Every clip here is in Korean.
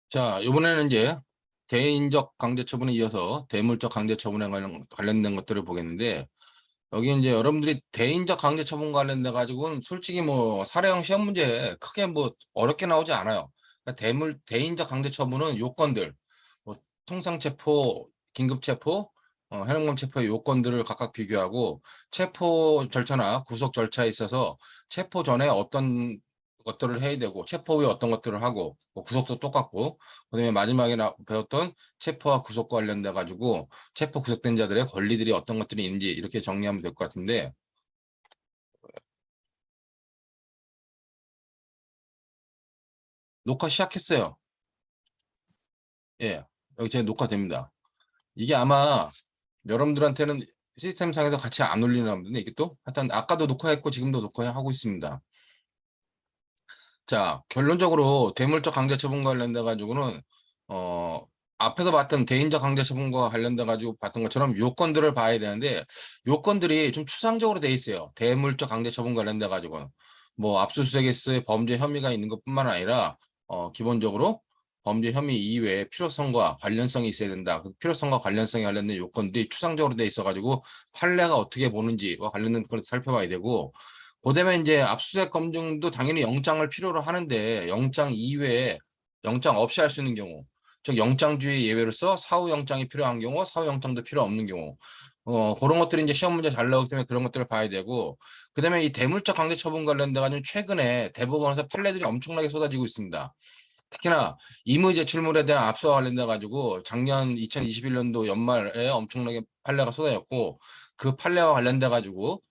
자, 이번에는 이제 개인적 강제처분에 이어서 대물적 강제처분에 관련된 것들을 보겠는데, 여기 이제 여러분들이 대인적 강제처분 관련돼 가지고는 솔직히 뭐 사례형 시험 문제 크게 뭐 어렵게 나오지 않아요. 그러니까 대인적 강제처분은 요건들, 뭐 통상체포, 긴급체포, 현행범 체포의 요건들을 각각 비교하고 체포 절차나 구속 절차에 있어서 체포 전에 어떤 것들을 해야 되고 체포 후에 어떤 것들을 하고 뭐 구속도 똑같고 그다음에 마지막에 배웠던 체포와 구속 관련돼 가지고 체포 구속된 자들의 권리들이 어떤 것들이 있는지 이렇게 정리하면 될 것 같은데, 녹화 시작했어요. 예, 여기 제 녹화됩니다. 이게 아마 여러분들한테는 시스템상에서 같이 안 올리나 보는데 이게 또 하여튼 아까도 녹화했고 지금도 녹화하고 있습니다. 자, 결론적으로 대물적 강제처분 관련돼 가지고는 어 앞에서 봤던 대인적 강제처분과 관련돼 가지고 봤던 것처럼 요건들을 봐야 되는데, 요건들이 좀 추상적으로 돼 있어요. 대물적 강제처분 관련돼 가지고는 뭐 압수수색에서의 범죄 혐의가 있는 것뿐만 아니라 기본적으로 범죄 혐의 이외에 필요성과 관련성이 있어야 된다. 그 필요성과 관련성에 관련된 요건들이 추상적으로 돼 있어 가지고 판례가 어떻게 보는지와 관련된 걸 살펴봐야 되고, 그다음에 이제 압수수색 검증도 당연히 영장을 필요로 하는데 영장 이외에 영장 없이 할 수 있는 경우, 즉 영장주의 예외로서 사후 영장이 필요한 경우, 사후 영장도 필요 없는 경우, 그런 것들이 이제 시험 문제 잘 나오기 때문에 그런 것들을 봐야 되고, 그다음에 이 대물적 강제 처분 관련돼 가지고 최근에 대법원에서 판례들이 엄청나게 쏟아지고 있습니다. 특히나 임의 제출물에 대한 압수와 관련돼 가지고 작년 2021년도 연말에 엄청나게 판례가 쏟아졌고, 그 판례와 관련돼 가지고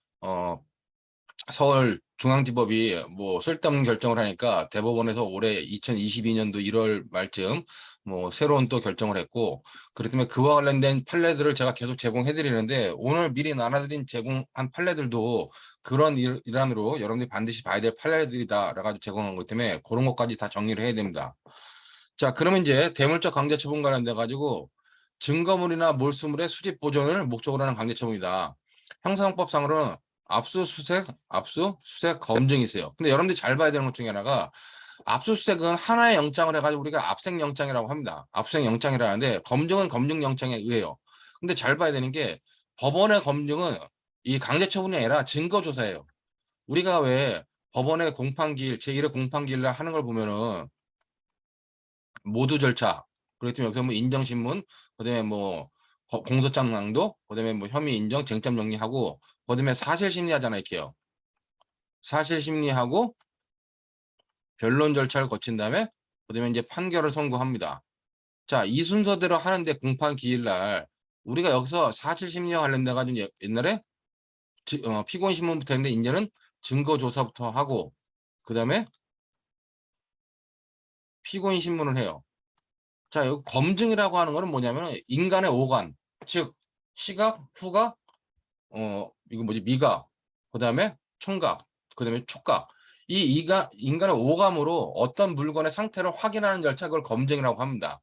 서울중앙지법이 뭐 쓸데없는 결정을 하니까 대법원에서 올해 2022년도 1월 말쯤 뭐 새로운 또 결정을 했고, 그렇기 때문에 그와 관련된 판례들을 제가 계속 제공해 드리는데, 오늘 미리 나눠드린 제공한 판례들도 그런 일환으로 여러분들이 반드시 봐야 될 판례들이다 라고 제공한 것 때문에 그런 것까지 다 정리를 해야 됩니다. 자, 그러면 이제 대물적 강제처분 관련돼 가지고 증거물이나 몰수물의 수집 보존을 목적으로 하는 강제처분이다. 형사형법상으로는 압수수색, 검증이 있어요. 근데 여러분들이 잘 봐야 되는 것 중에 하나가, 압수수색은 하나의 영장을 해가지고 우리가 압생영장이라고 합니다. 압수수색영장이라는데 검증은 검증영장에 의해요. 근데 잘 봐야 되는 게, 법원의 검증은 이 강제처분이 아니라 증거조사예요. 우리가 왜 법원의 공판기일, 제1회 공판기일 날 하는 걸 보면은 모두 절차, 그렇기 때문에 여기서 뭐 인정신문, 그다음에 뭐 공소장 낭독, 그다음에 뭐 혐의 인정, 쟁점 정리하고, 그다음에 사실 심리하잖아요, 이렇게요. 사실 심리하고 변론 절차를 거친 다음에 그다음에 이제 판결을 선고합니다. 자, 이 순서대로 하는데 공판 기일날 우리가 여기서 사실 심리와 관련돼 가지고 옛날에 피고인 신문부터 했는데 이제는 증거 조사부터 하고 그다음에 피고인 신문을 해요. 자, 여기 검증이라고 하는 거는 뭐냐면 인간의 오감, 즉 시각, 후각, 이거 뭐지, 미각, 그다음에 청각, 그다음에 촉각. 이 인간의 오감으로 어떤 물건의 상태를 확인하는 절차, 그걸 검증이라고 합니다.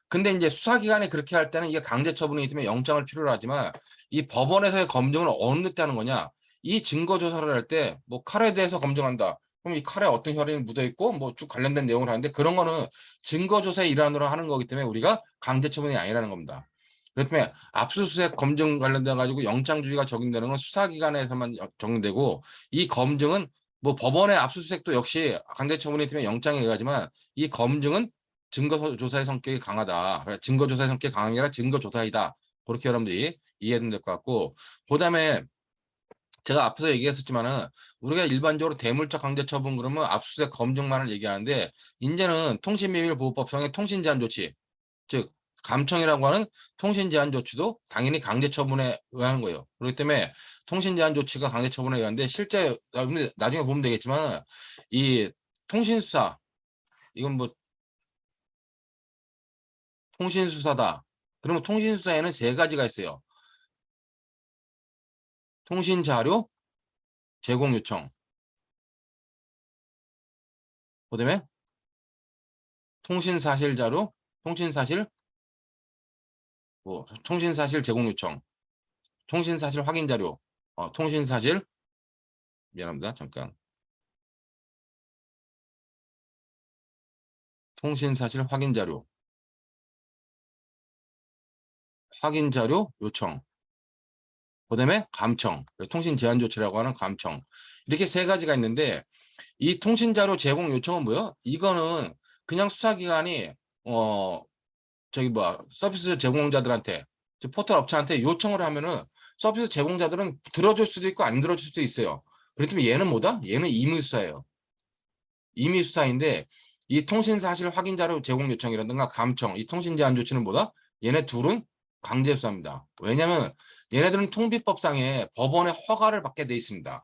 근데 이제 수사기관이 그렇게 할 때는 이게 강제처분이기 때문에 영장을 필요로 하지만, 이 법원에서의 검증은 어느 때 하는 거냐? 이 증거 조사를 할 때 뭐 칼에 대해서 검증한다. 그럼 이 칼에 어떤 혈흔이 묻어 있고 뭐 쭉 관련된 내용을 하는데, 그런 거는 증거 조사의 일환으로 하는 거기 때문에 우리가 강제처분이 아니라는 겁니다. 그렇기 때문에 압수수색 검증 관련돼 가지고 영장주의가 적용되는 건 수사기관에서만 적용되고, 이 검증은 뭐 법원의 압수수색도 역시 강제처분이기 때문에 영장에 의하지만, 이 검증은 증거 조사의 성격이 강하다. 그러니까 증거 조사의 성격이 강한 게 아니라 증거 조사이다. 그렇게 여러분들이 이해하면 될 것 같고, 그다음에 제가 앞에서 얘기했었지만은 우리가 일반적으로 대물적 강제처분 그러면 압수수색 검증만을 얘기하는데, 이제는 통신비밀보호법상의 통신제한 조치, 즉 감청이라고 하는 통신제한 조치도 당연히 강제처분에 의한 거예요. 그렇기 때문에 통신제한 조치가 강제처분에 의한데, 실제 나중에 보면 되겠지만 이 통신수사, 이건 뭐 통신수사다. 그러면 통신수사에는 세 가지가 있어요. 통신자료 제공 요청, 그다음에 통신사실자료, 통신사실 통신사실 제공 요청, 통신사실 확인 자료, 통신사실, 미안합니다. 잠깐. 통신사실 확인자료, 확인자료 요청, 그다음에 감청, 통신 제한 조치라고 하는 감청. 이렇게 세 가지가 있는데 이 통신자료 제공 요청은 뭐예요? 이거는 그냥 수사기관이 저기 뭐야 서비스 제공자들한테 포털 업체한테 요청을 하면은 서비스 제공자들은 들어줄 수도 있고 안 들어줄 수도 있어요. 그렇다면 얘는 뭐다? 얘는 임의수사예요. 임의수사인데 이 통신사실 확인자료 제공 요청이라든가 감청, 이 통신 제한 조치는 뭐다? 얘네 둘은 강제수사입니다. 왜냐하면 얘네들은 통비법상에 법원의 허가를 받게 돼 있습니다.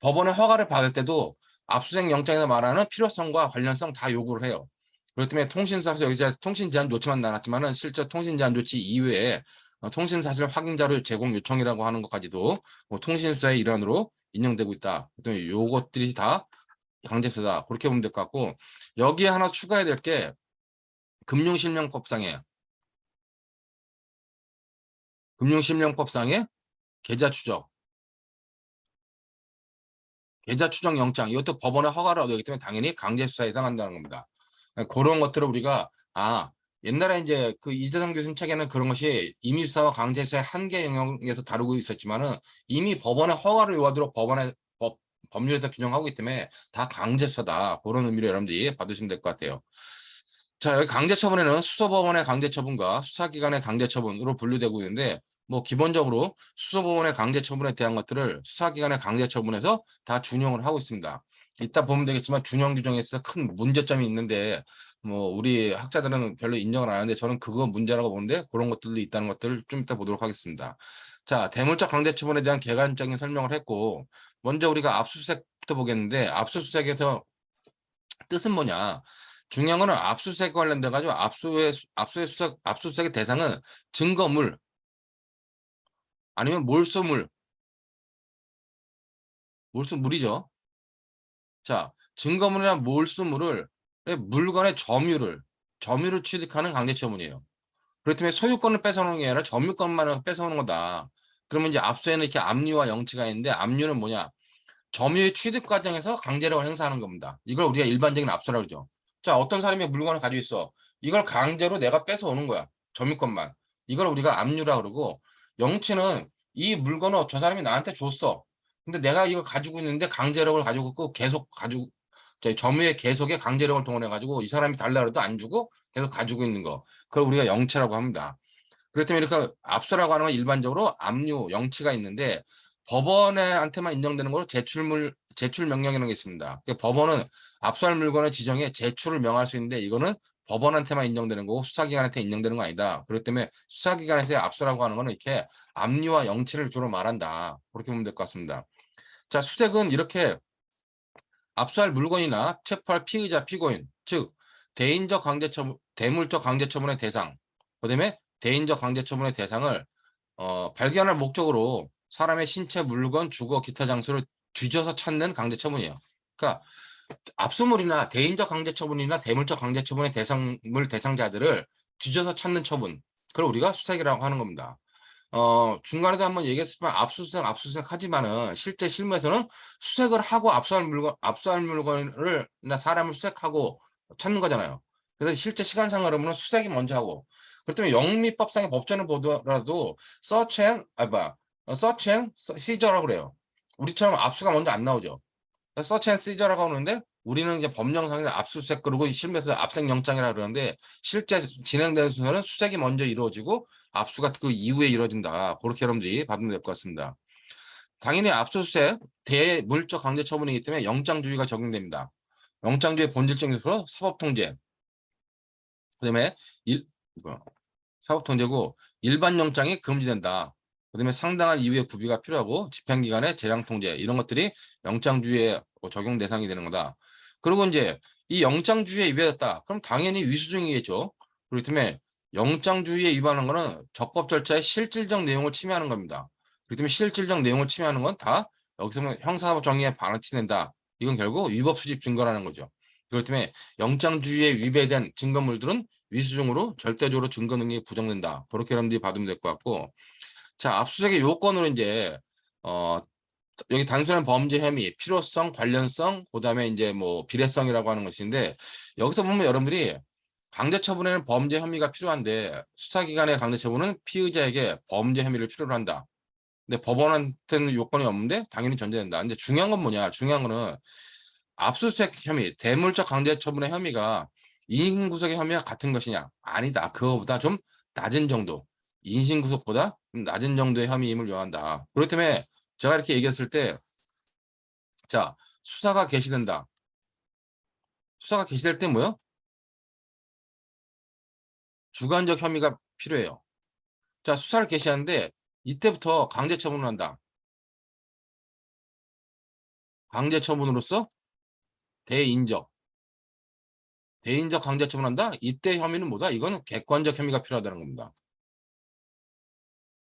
법원의 허가를 받을 때도 압수수색 영장에서 말하는 필요성과 관련성 다 요구를 해요. 그렇기 때문에 통신사에서 여기 통신 제한 조치만 나왔지만은 실제 통신 제한 조치 이외에 통신사실 확인자료 제공 요청이라고 하는 것까지도 통신수사의 일환으로 인용되고 있다. 요것들이 다 강제수사 그렇게 보면 될 것 같고 여기에 하나 추가해야 될 게 금융실명법상에 계좌 추적, 계좌 추적 영장 이것도 법원의 허가를 얻어야 하기 때문에 당연히 강제수사에 해당한다는 겁니다. 그런 것들을 우리가 옛날에 이제 그 이재성 교수님 책에는 그런 것이 임의수사와 강제수사의 한계 영역에서 다루고 있었지만은 이미 법원의 허가를 요하도록 법원의 법률에서 규정하고 있기 때문에 다 강제수사다. 그런 의미로 여러분들이 받으시면 될 것 같아요. 자, 여기 강제처분에는 수서법원의 강제처분과 수사기관의 강제처분으로 분류되고 있는데 뭐 기본적으로 수서법원의 강제처분에 대한 것들을 수사기관의 강제처분에서 다 준용을 하고 있습니다. 이따 보면 되겠지만 준용 규정에 있어서 큰 문제점이 있는데 뭐 우리 학자들은 별로 인정을 안 하는데 저는 그거 문제라고 보는데 그런 것들도 있다는 것들을 좀 이따 보도록 하겠습니다. 자, 대물적 강제처분에 대한 개괄적인 설명을 했고 먼저 우리가 압수수색부터 보겠는데 압수수색에서 뜻은 뭐냐? 중요한 거는 압수수색 관련돼 가지고 압수수색의 대상은 증거물 아니면 몰수물이죠. 자, 증거물이나 몰수물을 물건의 점유를 취득하는 강제처분이에요. 그렇기 때문에 소유권을 뺏어오는 게 아니라 점유권만 뺏어오는 거다. 그러면 이제 압수에는 이렇게 압류와 영치가 있는데 압류는 뭐냐? 점유의 취득 과정에서 강제력을 행사하는 겁니다. 이걸 우리가 일반적인 압수라고 그러죠. 자, 어떤 사람이 물건을 가지고 있어. 이걸 강제로 내가 뺏어오는 거야. 점유권만. 이걸 우리가 압류라고 그러고 영치는 이 물건을 저 사람이 나한테 줬어. 근데 내가 이걸 가지고 있는데 강제력을 가지고 있고 계속 가지고 점유의 계속에 강제력을 동원해 가지고 이 사람이 달라 그래도 안 주고 계속 가지고 있는 거. 그걸 우리가 영치라고 합니다. 그렇다면 이렇게 압수라고 하는 건 일반적으로 압류, 영치가 있는데 법원한테만 인정되는 걸로 제출 명령이라는 게 있습니다. 그러니까 법원은 압수할 물건의 지정에 제출을 명할 수 있는데 이거는 법원한테만 인정되는 거고 수사기관한테 인정되는 거 아니다. 그렇기 때문에 수사기관에서의 압수라고 하는 거는 이렇게 압류와 영치를 주로 말한다. 그렇게 보면 될 것 같습니다. 자, 수색은 이렇게 압수할 물건이나 체포할 피의자, 피고인, 즉 대물적 강제처분의 대상, 그다음에 대인적 강제처분의 대상을 발견할 목적으로 사람의 신체, 물건, 주거, 기타 장소를 뒤져서 찾는 강제처분이에요. 그러니까 압수물이나 대인적 강제처분이나 대물적 강제처분의 대상자들을 뒤져서 찾는 처분. 그걸 우리가 수색이라고 하는 겁니다. 중간에도 한번 얘기했지만 압수수색 하지만은 실제 실무에서는 수색을 하고 압수할 물건을 나 사람을 수색하고 찾는 거잖아요. 그래서 실제 시간상으로는 수색이 먼저 하고 그렇다면 영미법상의 법전을 보더라도 search and seizure라고 그래요. 우리처럼 압수가 먼저 안 나오죠. search and seizure라고 하는데 우리는 이제 법령상에서 압수수색 그러고 실무에서 압색영장이라 그러는데 실제 진행되는 순서는 수색이 먼저 이루어지고 압수가 그 이후에 이루어진다. 그렇게 여러분들이 받으면 될 것 같습니다. 당연히 압수수색 대물적 강제 처분이기 때문에 영장주의가 적용됩니다. 영장주의 본질적 요소로 사법통제, 그다음에 사법통제고 일반 영장이 금지된다. 그다음에 상당한 이유의 구비가 필요하고 집행기관의 재량통제 이런 것들이 영장주의의 적용 대상이 되는 거다. 그리고 이제 이 영장주의에 위배됐다. 그럼 당연히 위수중이겠죠. 그렇기 때문에 영장주의에 위반한 거는 적법 절차의 실질적 내용을 침해하는 겁니다. 그렇기 때문에 실질적 내용을 침해하는 건 다 여기서 형사법 정의에 반하치된다. 이건 결국 위법 수집 증거라는 거죠. 그렇기 때문에 영장주의에 위배된 증거물들은 위수중으로 절대적으로 증거 능력이 부정된다. 그렇게 여러분들이 받으면 될 것 같고, 자, 압수수색의 요건으로 이제 여기 단순한 범죄 혐의, 필요성, 관련성, 그다음에 이제 뭐 비례성이라고 하는 것인데 여기서 보면 여러분들이 강제 처분에는 범죄 혐의가 필요한데 수사기관의 강제 처분은 피의자에게 범죄 혐의를 필요로 한다. 근데 법원한테는 요건이 없는데 당연히 전제된다. 근데 중요한 건 뭐냐? 중요한 거는 압수수색 혐의, 대물적 강제 처분의 혐의가 인신구속의 혐의와 같은 것이냐? 아니다. 그거보다 좀 낮은 정도. 인신구속보다 좀 낮은 정도의 혐의임을 요한다. 그렇기 때문에 제가 이렇게 얘기했을 때, 자, 수사가 개시된다. 수사가 개시될 때 뭐요? 주관적 혐의가 필요해요. 자, 수사를 개시하는데 이때부터 강제 처분을 한다. 강제 처분으로서 대인적. 대인적 강제 처분한다? 이때 혐의는 뭐다? 이거는 객관적 혐의가 필요하다는 겁니다.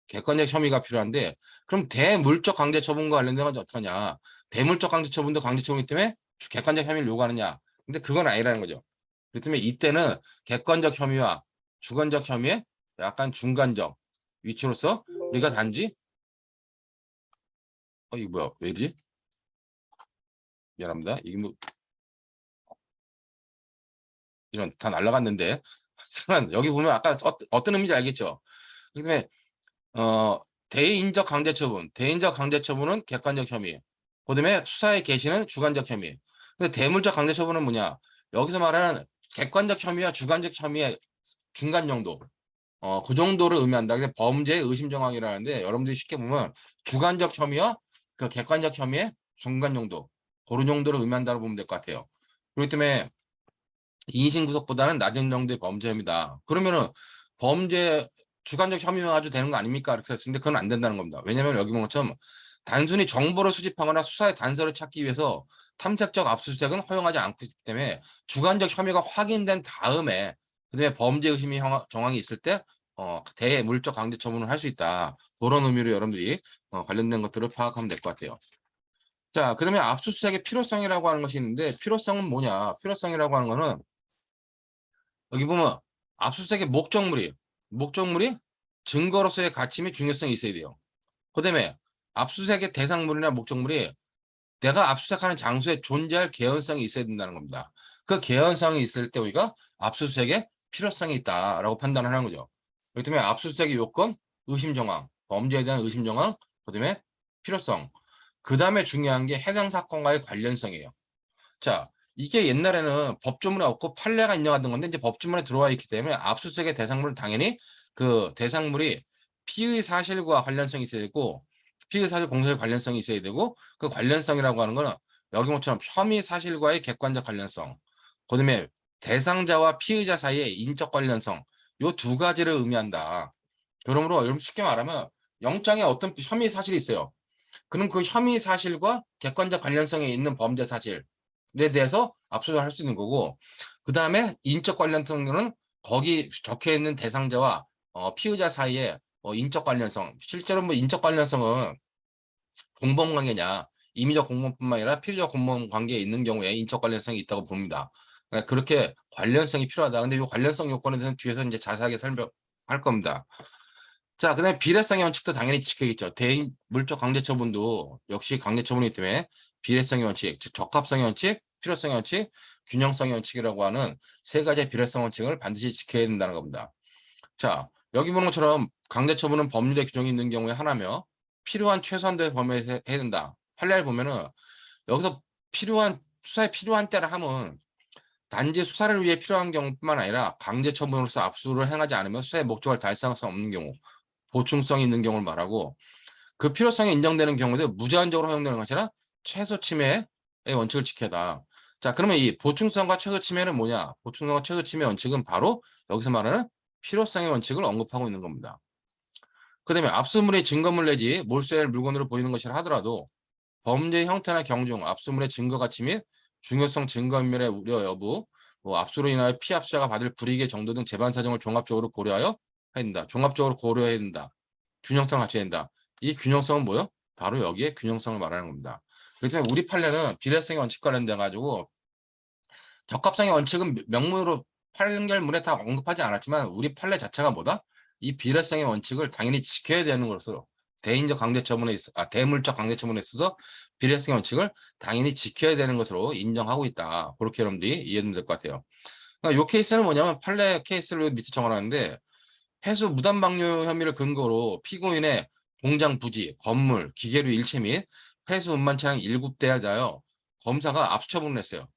객관적 혐의가 필요한데 그럼 대물적 강제 처분과 관련된 건 어떡하냐? 대물적 강제 처분도 강제 처분이기 때문에 객관적 혐의를 요구하느냐? 근데 그건 아니라는 거죠. 그렇기 때문에 이때는 객관적 혐의와 주관적 혐의의 약간 중간적 위치로서 우리가 단지 이거 뭐야? 왜 이러지? 미안합니다. 이게 뭐 이런 다 날라갔는데 여기 보면 아까 어떤 의미인지 알겠죠? 그다음에 대인적 강제처분, 대인적 강제처분은 객관적 혐의. 그다음에 수사의 개시는 주관적 혐의. 근데 대물적 강제처분은 뭐냐? 여기서 말하는 객관적 혐의와 주관적 혐의의 중간 정도. 그 정도를 의미한다. 그래서 범죄 의심 정황이라는데 여러분들이 쉽게 보면 주관적 혐의와 그 객관적 혐의의 중간 정도. 그런 정도를 의미한다고 보면 될 것 같아요. 그렇기 때문에 인신구속보다는 낮은 정도의 범죄 혐의다. 그러면은 범죄 주관적 혐의만 가지고 되는 거 아닙니까? 이렇게 했는데 그건 안 된다는 겁니다. 왜냐하면 여기 보면 것처럼 단순히 정보를 수집하거나 수사의 단서를 찾기 위해서 탐색적 압수수색은 허용하지 않고 있기 때문에 주관적 혐의가 확인된 다음에 그다음에 범죄 의심이 정황이 있을 때 대물적 강제 처분을 할 수 있다. 그런 의미로 여러분들이 관련된 것들을 파악하면 될 것 같아요. 자, 그러면 압수수색의 필요성이라고 하는 것이 있는데 필요성은 뭐냐? 필요성이라고 하는 거는 여기 보면 압수수색의 목적물이 증거로서의 가치 및 중요성이 있어야 돼요. 그다음에 압수수색의 대상물이나 목적물이 내가 압수수색하는 장소에 존재할 개연성이 있어야 된다는 겁니다. 그 개연성이 있을 때 우리가 압수수색의 필요성이 있다라고 판단을 하는 거죠. 그렇기 때문에 압수수색의 요건, 의심 정황, 범죄에 대한 의심 정황, 그다음에 필요성. 그다음에 중요한 게 해당 사건과의 관련성이에요. 자, 이게 옛날에는 법조문에 없고 판례가 인정하던 건데 이제 법조문에 들어와 있기 때문에 압수수색의 대상물은 당연히 그 대상물이 피의 사실과 관련성이 있어야 되고 피의 사실 공소의 관련성이 있어야 되고 그 관련성이라고 하는 거는 여기 모처럼 혐의 사실과의 객관적 관련성, 그다음에 대상자와 피의자 사이의 인적 관련성 요 두 가지를 의미한다. 그러므로 여러분 쉽게 말하면 영장에 어떤 혐의 사실이 있어요. 그럼 그 혐의 사실과 객관적 관련성이 있는 범죄 사실에 대해서 압수를 할 수 있는 거고 그다음에 인적 관련성은 거기 적혀 있는 대상자와 피의자 사이에 인적 관련성 실제로 뭐 인적 관련성은 공범 관계냐 임의적 공범뿐만 아니라 필요적 공범 관계에 있는 경우에 인적 관련성이 있다고 봅니다. 그러니까 그렇게 관련성이 필요하다. 근데 이 관련성 요건에 대해서는 뒤에서 이제 자세하게 설명할 겁니다. 자, 그다음에 비례성의 원칙도 당연히 지켜야겠죠. 대인 물적 강제 처분도 역시 강제 처분이기 때문에 비례성의 원칙, 즉 적합성의 원칙, 필요성의 원칙, 균형성의 원칙이라고 하는 세 가지의 비례성 원칙을 반드시 지켜야 된다는 겁니다. 자, 여기 보는 것처럼 강제 처분은 법률에 규정이 있는 경우에 하나며 필요한 최소한도의 범위에서 해야 된다. 판례를 보면은 여기서 필요한 수사에 필요한 때를 하면 단지 수사를 위해 필요한 경우뿐만 아니라 강제 처분으로서 압수를 행하지 않으면 수사의 목적을 달성할 수 없는 경우 보충성이 있는 경우를 말하고 그 필요성이 인정되는 경우도 무제한적으로 허용되는 것이 아니라 최소 침해의 원칙을 지켜다. 자, 그러면 이 보충성과 최소 침해는 뭐냐? 보충성과 최소 침해 원칙은 바로 여기서 말하는 필요성의 원칙을 언급하고 있는 겁니다. 그다음에 압수물의 증거물 내지 몰수할 물건으로 보이는 것이라 하더라도 범죄 형태나 경중, 압수물의 증거 가치 및 중요성 증거인멸의 우려 여부, 뭐 압수로 인하여 피압자가 받을 불이익의 정도 등 재반 사정을 종합적으로 고려하여 해야 된다. 종합적으로 고려해야 된다. 균형성을 갖춰야 된다. 이 균형성은 뭐요? 바로 여기에 균형성을 말하는 겁니다. 그렇기 때문에 우리 판례는 비례성의 원칙 관련돼 가지고 적합성의 원칙은 명문으로 판결문에 다 언급하지 않았지만 우리 판례 자체가 뭐다? 이 비례성의 원칙을 당연히 지켜야 되는 것으로 대인적 강제처분에 대물적 강제처분에 있어서 비례성의 원칙을 당연히 지켜야 되는 것으로 인정하고 있다. 그렇게 여러분들이 이해하면 될 것 같아요. 그러니까 요 케이스는 뭐냐면 판례 케이스를 밑에 적어놨는데 폐수 무단 방류 혐의를 근거로 피고인의 공장 부지, 건물, 기계류 일체 및 폐수 운반 차량 7대에 대하여 검사가 압수처분을 했어요.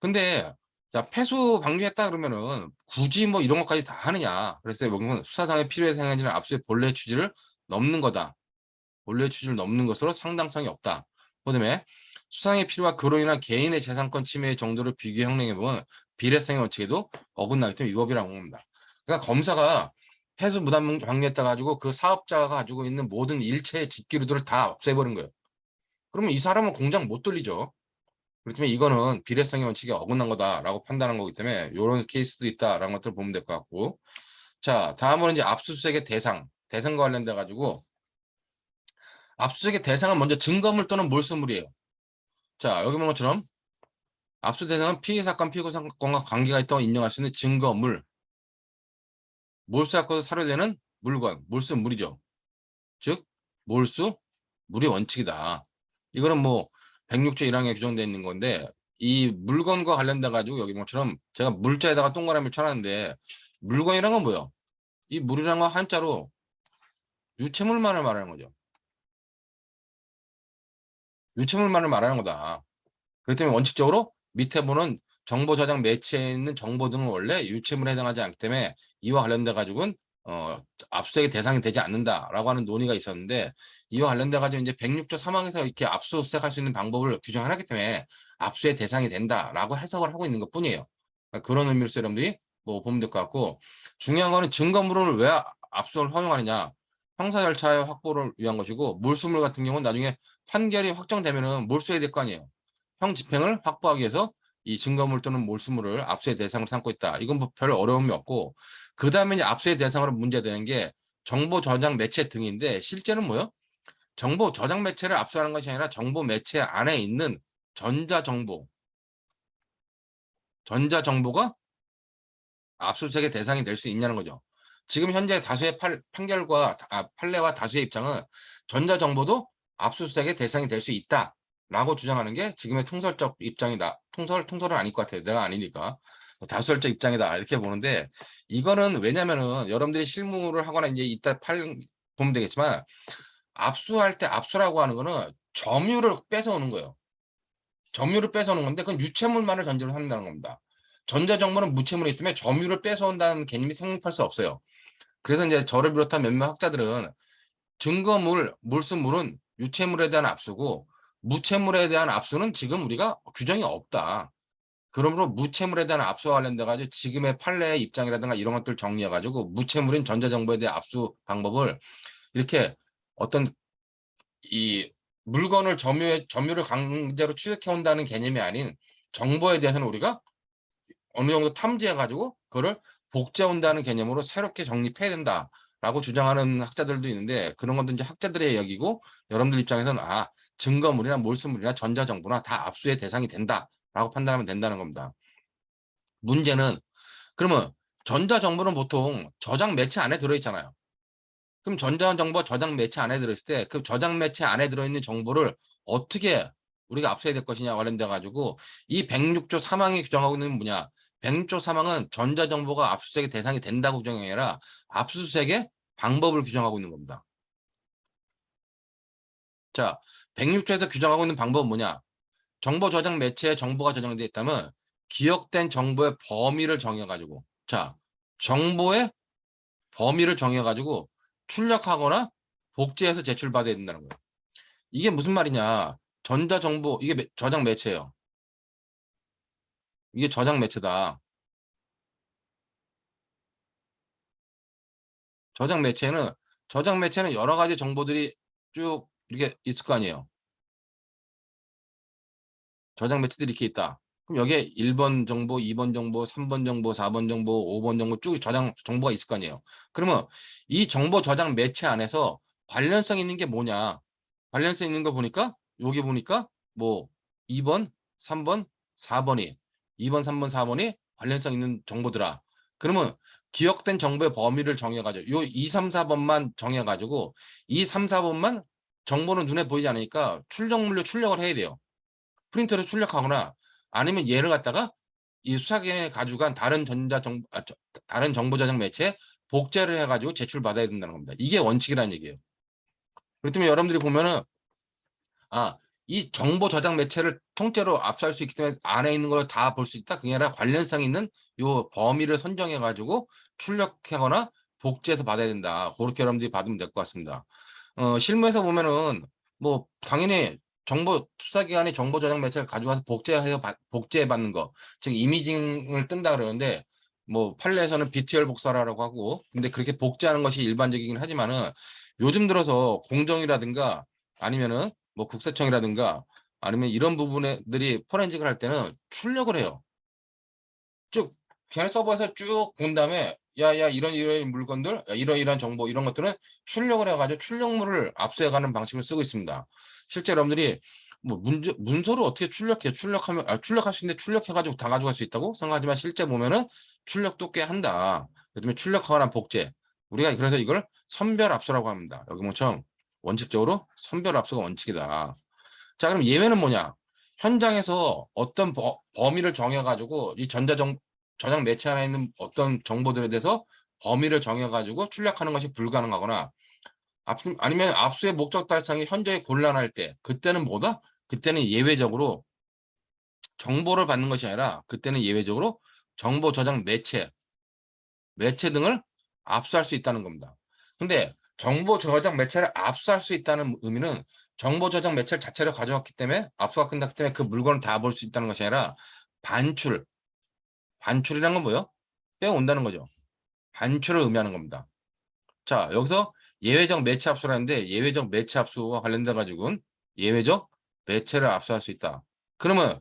근데 자, 폐수 방류했다 그러면은 굳이 뭐 이런 것까지 다 하느냐. 그래서 여기는 수사상의 필요해서 행해지는 압수의 본래 취지를 넘는 거다. 본래 취지를 넘는 것으로 상당성이 없다. 그다음에 수상의 필요와 그로 인한 개인의 재산권 침해의 정도를 비교 형량해보면 비례성의 원칙에도 어긋나기 때문에 위법이라고 봅니다. 그러니까 검사가 폐수 무단 방류했다 가지고 그 사업자가 가지고 있는 모든 일체의 직기류들을 다 없애버린 거예요. 그러면 이 사람은 공장 못 돌리죠. 그렇기 때문에 이거는 비례성의 원칙에 어긋난 거다라고 판단한 거기 때문에 이런 케이스도 있다라는 것들을 보면 될 것 같고. 자, 다음으로 이제 압수수색의 대상과 관련돼 가지고 압수수색의 대상은 먼저 증거물 또는 몰수물이에요. 자, 여기 보는 것처럼 압수 대상은 피의 사건, 피고 사건과 관계가 있다고 인정할 수 있는 증거물, 몰수하고도 사료되는 물건, 몰수물이죠. 즉, 몰수, 물이 원칙이다. 이거는 뭐 106조 1항에 규정되어 있는 건데 이 물건과 관련돼 가지고 여기 것처럼 제가 물자에다가 동그라미를 쳐놨는데 물건이란 건 뭐예요? 이 물이란 건 한자로 유체물만을 말하는 거죠. 유체물만을 말하는 거다. 그렇기 때문에 원칙적으로 밑에 보는 정보 저장 매체에 있는 정보 등은 원래 유체물에 해당하지 않기 때문에 이와 관련돼 가지고는 압수수색의 대상이 되지 않는다라고 하는 논의가 있었는데 이와 관련돼 가지고 이제 106조 3항에서 이렇게 압수수색할 수 있는 방법을 규정하기 때문에 압수의 대상이 된다라고 해석을 하고 있는 것뿐이에요. 그러니까 그런 의미로서 여러분들이 뭐 보면 될 것 같고 중요한 거는 증거물을 왜 압수를 허용하느냐 형사 절차의 확보를 위한 것이고 몰수물 같은 경우는 나중에 판결이 확정되면은 몰수해야 될 거 아니에요. 형 집행을 확보하기 위해서 이 증거물 또는 몰수물을 압수의 대상으로 삼고 있다. 이건 뭐 별 어려움이 없고 그 다음에 이제 압수의 대상으로 문제되는 게 정보 저장 매체 등인데 실제는 뭐요? 정보 저장 매체를 압수하는 것이 아니라 정보 매체 안에 있는 전자정보가 압수수색의 대상이 될 수 있냐는 거죠. 지금 현재 다수의 판례와 다수의 입장은 전자정보도 압수수색의 대상이 될 수 있다라고 주장하는 게 지금의 통설적 입장이다. 통설은 아닐 것 같아요. 내가 아니니까. 다수설적 입장이다. 이렇게 보는데 이거는 왜냐면은 여러분들이 실무를 하거나 이제 이따 보면 되겠지만 압수할 때 압수라고 하는 거는 점유를 뺏어오는 거예요. 점유를 뺏어오는 건데 그건 유체물만을 전제로 한다는 겁니다. 전자정보는 무체물이기 때문에 점유를 뺏어온다는 개념이 성립할 수 없어요. 그래서 이제 저를 비롯한 몇몇 학자들은 증거물, 몰수물은 유체물에 대한 압수고 무체물에 대한 압수는 지금 우리가 규정이 없다. 그러므로 무체물에 대한 압수와 관련돼 가지고 지금의 판례의 입장이라든가 이런 것들 정리해 가지고 무체물인 전자정보에 대한 압수 방법을 이렇게 어떤 이 물건을 점유를 강제로 취득해 온다는 개념이 아닌 정보에 대해서는 우리가 어느 정도 탐지해 가지고 그거를 복제해 온다는 개념으로 새롭게 정립해야 된다라고 주장하는 학자들도 있는데 그런 것도 이제 학자들의 얘기고 여러분들 입장에서는 증거물이나 몰수물이나 전자정보나 다 압수의 대상이 된다라고 판단하면 된다는 겁니다. 문제는 그러면 전자정보는 보통 저장 매체 안에 들어있잖아요. 그럼 전자정보 저장 매체 안에 들어있을 때 그 저장 매체 안에 들어있는 정보를 어떻게 우리가 압수해야 될 것이냐 관련돼 가지고 이 106조 3항이 규정하고 있는 건 뭐냐? 106조 3항은 전자정보가 압수수색의 대상이 된다고 규정이 아니라 압수수색의 방법을 규정하고 있는 겁니다. 자, 106조에서 규정하고 있는 방법은 뭐냐? 정보 저장 매체에 정보가 저장되어 있다면 기억된 정보의 범위를 정해가지고 정보의 범위를 정해가지고 출력하거나 복제해서 제출받아야 된다는 거예요. 이게 무슨 말이냐? 전자정보 이게 저장 매체예요. 이게 저장 매체다. 저장 매체는 여러 가지 정보들이 쭉 이렇게 있을 거 아니에요. 저장 매체들이 이렇게 있다. 그럼 여기에 1번 정보, 2번 정보, 3번 정보, 4번 정보, 5번 정보 쭉 저장 정보가 있을 거 아니에요. 그러면 이 정보 저장 매체 안에서 관련성 있는 게 뭐냐? 관련성 있는 거 보니까 여기 보니까 뭐 2번, 3번, 4번이 2번, 3번, 4번이 관련성 있는 정보더라. 그러면 기억된 정보의 범위를 정해가지고 요 2, 3, 4번만 정해가지고 2, 3, 4번만 정보는 눈에 보이지 않으니까 출력물로 출력을 해야 돼요. 프린터로 출력하거나 아니면 얘를 갖다가 이 수사기관이 가져간 다른 정보 저장 매체에 복제를 해가지고 제출받아야 된다는 겁니다. 이게 원칙이라는 얘기예요. 그렇다면 여러분들이 보면은 이 정보 저장 매체를 통째로 압수할 수 있기 때문에 안에 있는 걸 다 볼 수 있다. 그게 아니라 관련성 있는 요 범위를 선정해가지고 출력하거나 복제해서 받아야 된다. 그렇게 여러분들이 받으면 될 것 같습니다. 실무에서 보면은 뭐 당연히 수사기관이 정보 저장 매체를 가져가서 복제해 받는 거, 즉 이미징을 뜬다 그러는데 뭐 판례에서는 BTR 복사라고 하고, 근데 그렇게 복제하는 것이 일반적이긴 하지만은 요즘 들어서 공정이라든가 아니면은 뭐 국세청이라든가 아니면 이런 부분들이 포렌식을 할 때는 출력을 해요. 즉 걔네 서버에서 쭉 본 다음에 야야 이런 물건들, 이런 정보 이런 것들은 출력을 해가지고 출력물을 압수해가는 방식을 쓰고 있습니다. 실제 여러분들이 뭐 문서를 어떻게 출력할 수 있는데 출력해가지고 다 가져갈 수 있다고 생각하지만 실제 보면은 출력도 꽤 한다. 그다음에 출력하거나 복제, 우리가 그래서 이걸 선별 압수라고 합니다. 여기 뭐처럼 원칙적으로 선별 압수가 원칙이다. 자, 그럼 예외는 뭐냐? 현장에서 어떤 범위를 정해가지고 이 저장 매체 안에 있는 어떤 정보들에 대해서 범위를 정해가지고 출력하는 것이 불가능하거나 아니면 압수의 목적 달성이 현저히 곤란할 때, 그때는 뭐다? 그때는 예외적으로 정보를 받는 것이 아니라 그때는 예외적으로 정보 저장 매체 등을 압수할 수 있다는 겁니다. 근데 정보 저장 매체를 압수할 수 있다는 의미는 정보 저장 매체 자체를 가져왔기 때문에 압수가 끝났기 때문에 그 물건을 다 볼 수 있다는 것이 아니라 반출이란 건 뭐예요? 빼온다는 거죠. 반출을 의미하는 겁니다. 자, 여기서 예외적 매체 압수라는데 예외적 매체 압수와 관련돼 가지고는 예외적 매체를 압수할 수 있다. 그러면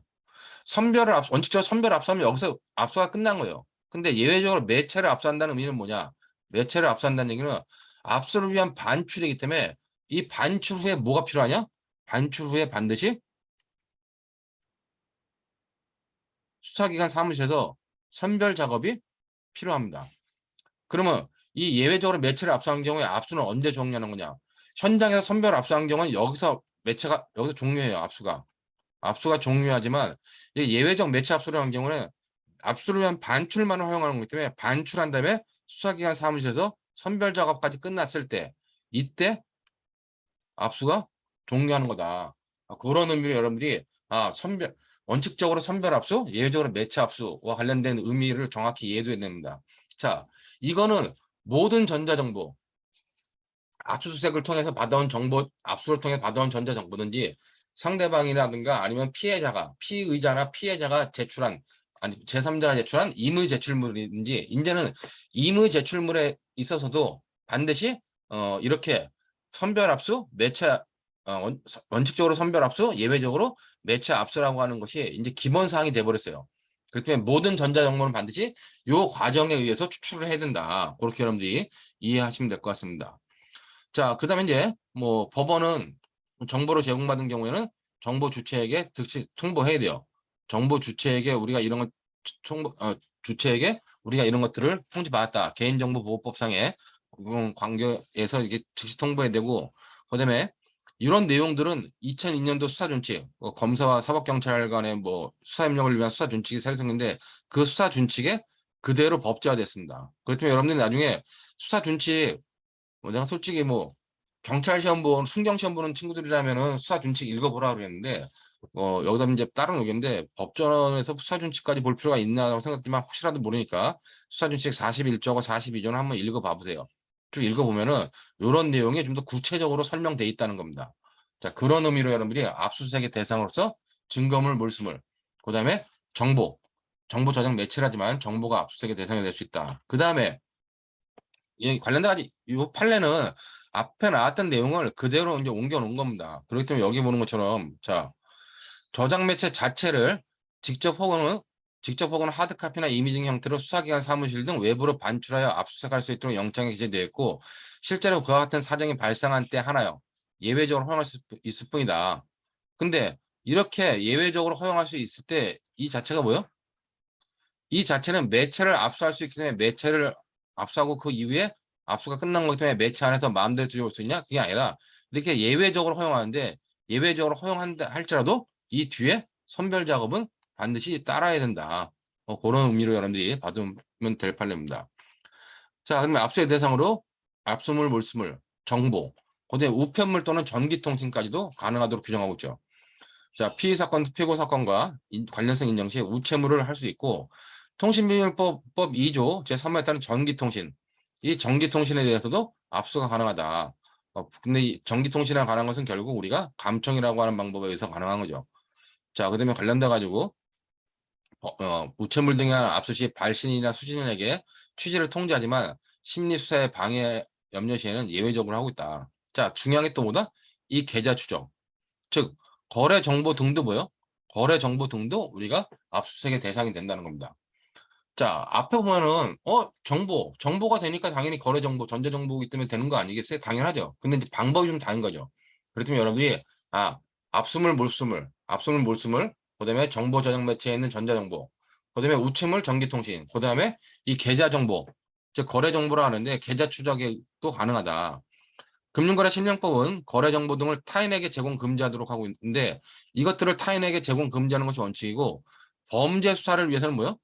원칙적으로 선별 압수하면 여기서 압수가 끝난 거예요. 근데 예외적으로 매체를 압수한다는 의미는 뭐냐? 매체를 압수한다는 얘기는 압수를 위한 반출이기 때문에 이 반출 후에 뭐가 필요하냐? 반출 후에 반드시 수사기관 사무실에서 선별 작업이 필요합니다. 그러면 이 예외적으로 매체를 압수한 경우에 압수는 언제 종료하는 거냐? 현장에서 선별 압수한 경우는 여기서 종료해요. 압수가 종료하지만 예외적 매체 압수를 한 경우는 압수를 위한 반출만을 허용하는 거기 때문에 반출한 다음에 수사기관 사무실에서 선별 작업까지 끝났을 때 이때 압수가 종료하는 거다. 그런 의미로 여러분들이 원칙적으로 선별 압수, 예외적으로 매체 압수와 관련된 의미를 정확히 이해해야 됩니다. 자, 이거는 모든 전자정보, 압수수색을 통해서 압수를 통해 받아온 전자정보든지 상대방이라든가 아니면 피의자나 피해자가 제출한, 아니 제3자가 제출한 임의 제출물인지, 이제는 임의 제출물에 있어서도 반드시 이렇게 선별압수, 원칙적으로 선별압수, 예외적으로 매체 압수라고 하는 것이 이제 기본 사항이 돼버렸어요. 그렇기 때문에 모든 전자정보는 반드시 이 과정에 의해서 추출을 해야 된다. 그렇게 여러분들이 이해하시면 될 것 같습니다. 자, 그다음에 이제 뭐 법원은 정보를 제공받은 경우에는 정보 주체에게 즉시 통보해야 돼요. 정보 주체에게 우리가 이런 것 주체에게 우리가 이런 것들을 통지받았다. 개인정보보호법상의 관계에서 이게 즉시 통보해야 되고, 그다음에 이런 내용들은 2002년도 수사준칙, 검사와 사법경찰 간의 뭐 수사협력을 위한 수사준칙이 새로 생긴데 그 수사준칙에 그대로 법제화됐습니다. 그렇기 때문에 여러분들이 나중에 수사준칙, 내가 솔직히 뭐 경찰 시험 순경 시험 보는 친구들이라면은 수사준칙 읽어보라 그랬는데 여기다 이제 다른 의견인데 법전에서 수사준칙까지 볼 필요가 있나라고 생각했지만 혹시라도 모르니까 수사준칙 41조하고 42조는 한번 읽어봐 보세요. 쭉 읽어보면은 이런 내용이 좀 더 구체적으로 설명돼 있다는 겁니다. 자, 그런 의미로 여러분들이 압수수색의 대상으로서 증거물, 몰수물, 그다음에 정보 저장 매체라지만 정보가 압수수색의 대상이 될 수 있다. 그다음에 관련돼 가지고 이 판례는 앞에 나왔던 내용을 그대로 이제 옮겨 놓은 겁니다. 그렇기 때문에 여기 보는 것처럼, 자, 저장 매체 자체를 직접 혹은 하드카피나 이미징 형태로 수사기관 사무실 등 외부로 반출하여 압수수색할 수 있도록 영장이 기재되어 있고, 실제로 그와 같은 사정이 발생한 때 하나요. 예외적으로 허용할 수 있을 뿐이다. 근데 이렇게 예외적으로 허용할 수 있을 때 이 자체가 뭐예요? 이 자체는 매체를 압수할 수 있기 때문에 매체를 압수하고 그 이후에 압수가 끝난 거기 때문에 매체 안에서 마음대로 뒤져볼 수 있냐? 그게 아니라 이렇게 예외적으로 허용하는데, 예외적으로 허용한다 할지라도 이 뒤에 선별 작업은 반드시 따라야 된다. 그런 의미로 여러분들이 받으면 될 판례입니다. 자, 그러면 압수의 대상으로 압수물, 몰수물, 정보, 그다음에 우편물 또는 전기통신까지도 가능하도록 규정하고 있죠. 자, 피의사건, 피고사건과 관련성 인정 시 우체물을 할 수 있고, 통신비밀법 2조 제3호에 따른 전기통신, 이 전기통신에 대해서도 압수가 가능하다. 근데 이 전기통신에 관한 것은 결국 우리가 감청이라고 하는 방법에 의해서 가능한 거죠. 자, 그다음에 관련돼 가지고 우체물 등의 압수 시 발신이나 수신인에게 취지를 통지하지만 심리 수사의 방해 염려 시에는 예외적으로 하고 있다. 자, 중요한 게 또 뭐다? 이 계좌 추적. 즉 거래 정보 등도 뭐요? 거래 정보 등도 우리가 압수수색의 대상이 된다는 겁니다. 자, 앞에 보면은 정보가 되니까 당연히 거래 정보, 전자 정보이기 때문에 되는 거 아니겠어요? 당연하죠. 근데 이제 방법이 좀 다른 거죠. 그렇다면 여러분이 압수물, 몰수물, 그다음에 정보 저장 매체에 있는 전자 정보, 그다음에 우체물, 전기통신, 그다음에 이 계좌 정보, 즉 거래 정보라 하는데 계좌 추적이 또 가능하다. 금융거래실명법은 거래정보 등을 타인에게 제공 금지하도록 하고 있는데 이것들을 타인에게 제공 금지하는 것이 원칙이고 범죄 수사를 위해서는 뭐요?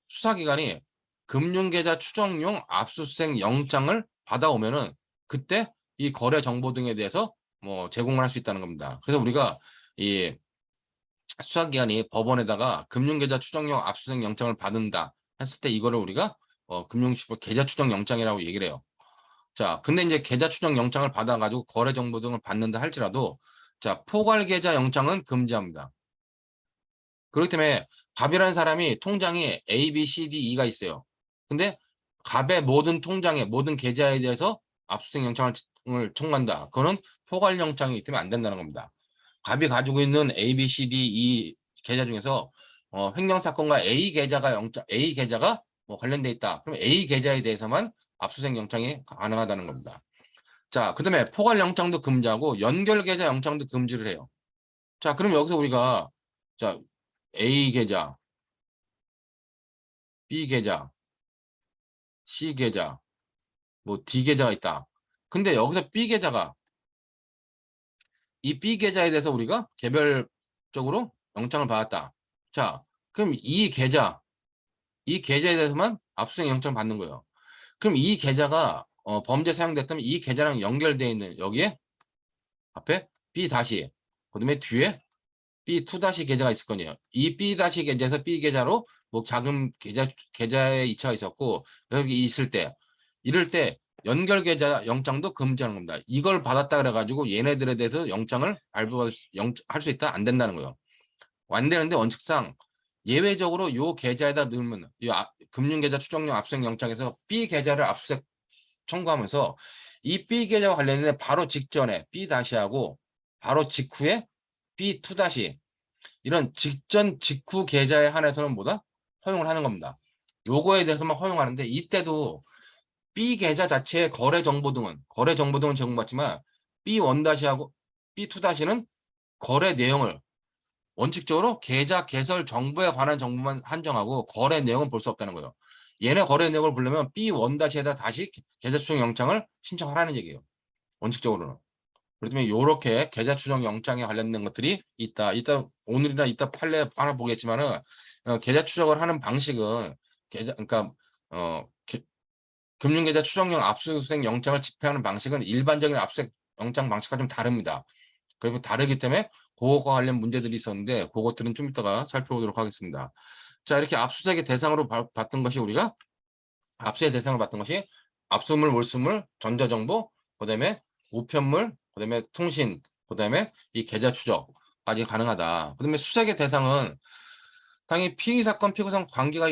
수사기관이 금융계좌 추정용 압수수색 영장을 받아오면은 그때 이 거래정보 등에 대해서 뭐 제공을 할 수 있다는 겁니다. 그래서 우리가 이 수사기관이 법원에다가 금융계좌 추정용 압수수색 영장을 받는다 했을 때 이거를 우리가 금융시법 계좌 추정 영장이라고 얘기를 해요. 자, 근데 이제 계좌 추적 영장을 받아가지고 거래 정보 등을 받는다 할지라도 자, 포괄 계좌 영장은 금지합니다. 그렇기 때문에 갑이라는 사람이 통장이 A, B, C, D, E가 있어요. 근데 갑의 모든 통장에 모든 계좌에 대해서 압수수색 영장을 청구한다. 그거는 포괄 영장이기 때문에 안 된다는 겁니다. 갑이 가지고 있는 A, B, C, D, E 계좌 중에서 횡령 사건과 A 계좌가 뭐 관련돼 있다. 그럼 A 계좌에 대해서만 압수수색 영장이 가능하다는 겁니다. 자, 그다음에 포괄 영장도 금지하고 연결 계좌 영장도 금지를 해요. 자, 그럼 여기서 우리가 자, A 계좌, B 계좌, C 계좌, 뭐 D 계좌가 있다. 근데 여기서 이 B 계좌에 대해서 우리가 개별적으로 영장을 받았다. 자, 그럼 이 계좌에 대해서만 압수수색 영장 받는 거예요. 그럼 이 계좌가 범죄 사용됐다면 이 계좌랑 연결되어 있는 여기에 앞에 B 다시 그다음에 뒤에 B2 다시 계좌가 있을 거네요. 이 B 다시 계좌에서 B 계좌로 뭐 자금 계좌에 이체가 있었고 여기 있을 때 이럴 때 연결 계좌 영장도 금지하는 겁니다. 이걸 받았다 그래가지고 얘네들에 대해서 영장을 발부할 수 있다 안 된다는 거예요. 안 되는데 원칙상 예외적으로 요 계좌에다 넣으면 금융계좌 추정용 압수수색 영장에서 B 계좌를 압수수색 청구하면서 이 B 계좌와 관련된 바로 직전에 B 다시 하고 바로 직후에 B2 다시 이런 직전 직후 계좌에 한해서는 뭐다? 허용을 하는 겁니다. 요거에 대해서만 허용하는데 이때도 B 계좌 자체의 거래 정보 등은 제공받지만 B1 다시하고 B2 다시는 거래 내용을 원칙적으로 계좌 개설 정보에 관한 정보만 한정하고 거래 내용은 볼 수 없다는 거예요. 얘네 거래 내용을 보려면 B1 다시에다 다시 계좌 추정 영장을 신청하라는 얘기예요. 원칙적으로는. 그렇다면 이렇게 계좌 추정 영장에 관련된 것들이 있다. 오늘이나 이따 판례 하나 보겠지만은 계좌 추적을 하는 방식은 그러니까 어, 금융계좌 추정용 압수수색 영장을 집행하는 방식은 일반적인 압수수색 영장 방식과 좀 다릅니다. 그리고 다르기 때문에 그거와 관련 문제들이 있었는데 그것들은 좀 이따가 살펴보도록 하겠습니다. 자, 이렇게 압수수색의 대상으로 봤던 것이 우리가 압수의 대상을 봤던 것이 압수물, 몰수물, 전자정보, 그다음에 우편물, 그다음에 통신, 그다음에 이 계좌 추적까지 가능하다. 그다음에 수색의 대상은 당연히 피의 사건, 피고사건 관계가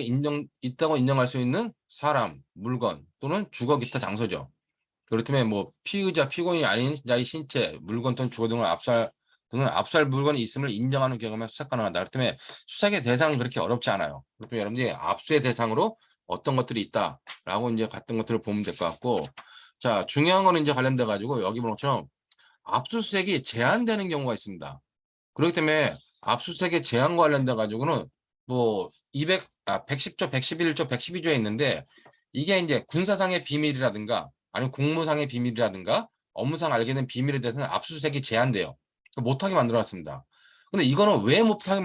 있다고 인정할 수 있는 사람, 물건 또는 주거 기타 장소죠. 그렇다면 뭐 피의자, 피고인이 아닌 자의 신체, 물건 또는 주거 등을 압수할 물건이 있음을 인정하는 경우면 수색 가능하다. 그렇다면 수색의 대상은 그렇게 어렵지 않아요. 그렇다면 여러분들이 압수의 대상으로 어떤 것들이 있다라고 이제 같은 것들을 보면 될 것 같고, 자, 중요한 거는 이제 관련돼 가지고 여기 보는 것처럼 압수수색이 제한되는 경우가 있습니다. 그렇기 때문에 압수수색의 제한과 관련돼 가지고는 뭐 110조, 111조, 112조에 있는데 이게 이제 군사상의 비밀이라든가 아니면 공무상의 비밀이라든가 업무상 알게 된 비밀에 대해서는 압수수색이 제한돼요. 못하게 만들어놨습니다. 근데 이거는 왜 못하게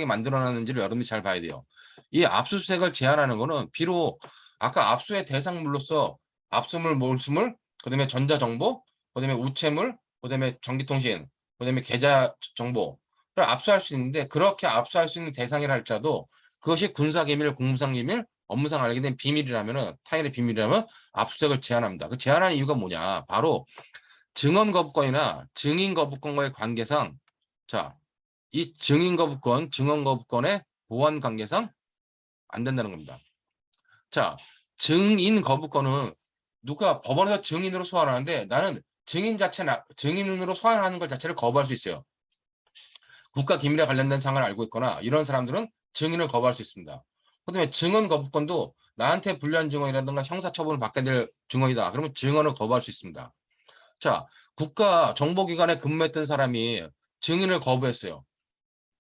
만들어놨는지를 여러분들이 잘 봐야 돼요. 이 압수수색을 제한하는 거는 비록 아까 압수의 대상물로서 압수물, 몰수물, 그다음에 전자정보, 그다음에 우체물, 그다음에 전기통신, 그다음에 계좌 정보를 압수할 수 있는데 그렇게 압수할 수 있는 대상이라 할지라도 그것이 군사기밀, 공무상기밀, 업무상 알게 된 비밀이라면은 타인의 비밀이라면 압수수색을 제한합니다. 그 제한하는 이유가 뭐냐? 바로 증언 거부권이나 증인 거부권과의 관계상 자, 이 증인 거부권, 증언 거부권의 보완 관계상 안 된다는 겁니다. 자, 증인 거부권은 누가 법원에서 증인으로 소환하는데 나는 증인으로 소환하는 것 자체를 거부할 수 있어요. 국가 기밀에 관련된 사항을 알고 있거나 이런 사람들은 증인을 거부할 수 있습니다. 그다음에 증언 거부권도 나한테 불리한 증언이라든가 형사처분을 받게 될 증언이다. 그러면 증언을 거부할 수 있습니다. 자, 국가 정보기관에 근무했던 사람이 증인을 거부했어요.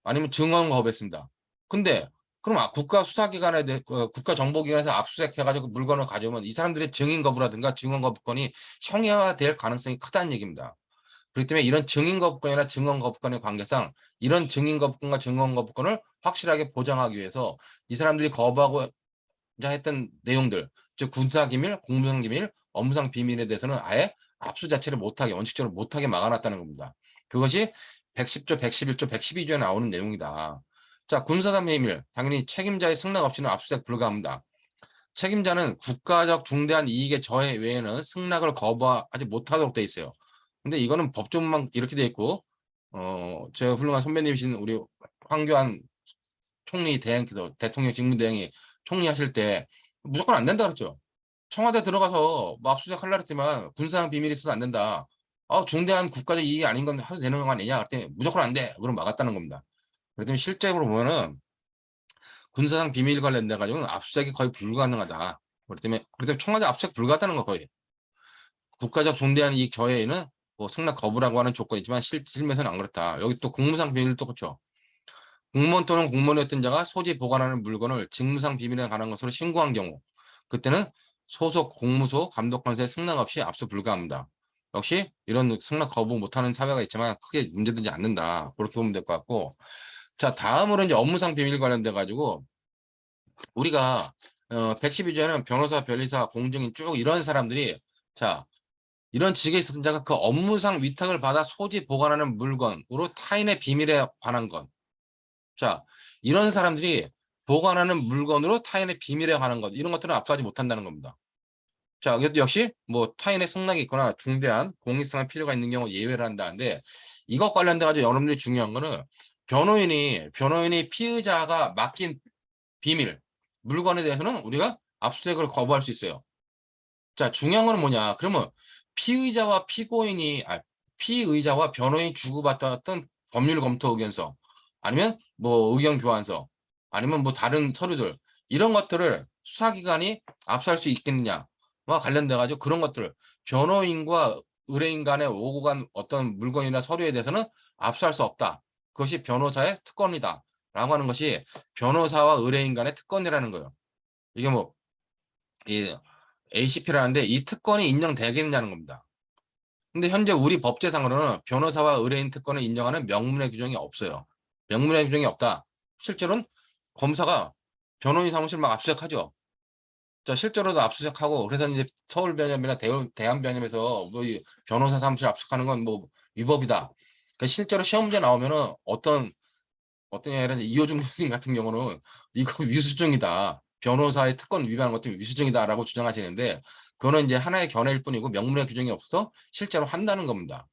아니면 증언 거부했습니다. 근데 그럼 국가 수사기관에 국가 정보기관에서 압수수색해가지고 물건을 가져오면 이 사람들의 증인 거부라든가 증언 거부권이 형해화될 가능성이 크다는 얘기입니다. 그렇기 때문에 이런 증인 거부권이나 증언 거부권의 관계상 이런 증인 거부권과 증언 거부권을 확실하게 보장하기 위해서 이 사람들이 거부하고자 했던 내용들, 즉 군사기밀, 공무상기밀, 업무상 비밀에 대해서는 아예 압수 자체를 못하게 원칙적으로 못하게 막아놨다는 겁니다. 그것이 110조, 111조, 112조에 나오는 내용이다. 자, 군사상 비밀 당연히 책임자의 승낙 없이는 압수수색 불가합니다. 책임자는 국가적 중대한 이익의 저해 외에는 승낙을 거부하지 못하도록 돼 있어요. 근데 이거는 법조문만 이렇게 돼 있고 제 훌륭한 선배님이신 우리 황교안 총리 대행께서 대통령 직무대행이 총리 하실 때 무조건 안 된다 그랬죠. 청와대 들어가서 뭐 압수수색 하려고 했지만 군사상 비밀이 있어서 안 된다. 중대한 국가적 이익이 아닌 건 해도 되는 거 아니냐? 그랬더니 무조건 안 돼. 그럼 막았다는 겁니다. 그랬더니 실제로 보면은 군사상 비밀 관련돼 가지고는 압수수색이 거의 불가능하다. 그랬더니 청와대 압수수색 불가하다는 거 거의. 국가적 중대한 이익 저해에는 뭐 승낙 거부라고 하는 조건이지만 실무에서는 안 그렇다. 여기 또 공무상 비밀도 그렇죠. 공무원 또는 공무원이었던 자가 소지 보관하는 물건을 직무상 비밀에 관한 것으로 신고한 경우 그때는 소속 공무소 감독관서의 승낙 없이 압수 불가합니다. 역시 이런 승낙 거부 못하는 사회가 있지만 크게 문제되지 않는다. 그렇게 보면 될 것 같고 자 다음으로 이제 업무상 비밀 관련돼 가지고 우리가 112조에는 변호사, 변리사, 공증인 쭉 이런 사람들이 자 이런 직에 있었던 자가 그 업무상 위탁을 받아 소지 보관하는 물건으로 타인의 비밀에 관한 것. 자, 이런 사람들이 보관하는 물건으로 타인의 비밀에 관한 것. 이런 것들은 압수하지 못한다는 겁니다. 자, 이것도 역시 뭐 타인의 승낙이 있거나 중대한 공익성의 필요가 있는 경우 예외를 한다는데 이것 관련돼 가지고 여러분들이 중요한 거는 변호인이 피의자가 맡긴 비밀, 물건에 대해서는 우리가 압수수색을 거부할 수 있어요. 자, 중요한 거는 뭐냐? 그러면 피의자와 피의자와 변호인이 주고받았던 법률 검토 의견서, 아니면 뭐 의견 교환서, 아니면 뭐 다른 서류들, 이런 것들을 수사기관이 압수할 수 있겠느냐와 관련돼 가지고 그런 것들을 변호인과 의뢰인 간에 오고 간 어떤 물건이나 서류에 대해서는 압수할 수 없다. 그것이 변호사의 특권이다. 라고 하는 것이 변호사와 의뢰인 간의 특권이라는 거예요. 이게 뭐, 이 ACP라는데 이 특권이 인정되겠냐는 겁니다. 근데 현재 우리 법제상으로는 변호사와 의뢰인 특권을 인정하는 명문의 규정이 없어요. 명문의 규정이 없다. 실제로는 검사가 변호인 사무실 막 압수수색하죠. 자, 실제로도 압수수색하고 그래서 이제 서울변협이나 대한변협에서 뭐이 변호사 사무실 압수수색하는 건 뭐 위법이다. 그러니까 실제로 시험 문제 나오면은 어떤 애는 이호중 교수님 같은 경우는 이거 위수증이다. 변호사의 특권 위반한 것도 위수증이다라고 주장하시는데 그거는 이제 하나의 견해일 뿐이고 명문의 규정이 없어서 실제로 한다는 겁니다.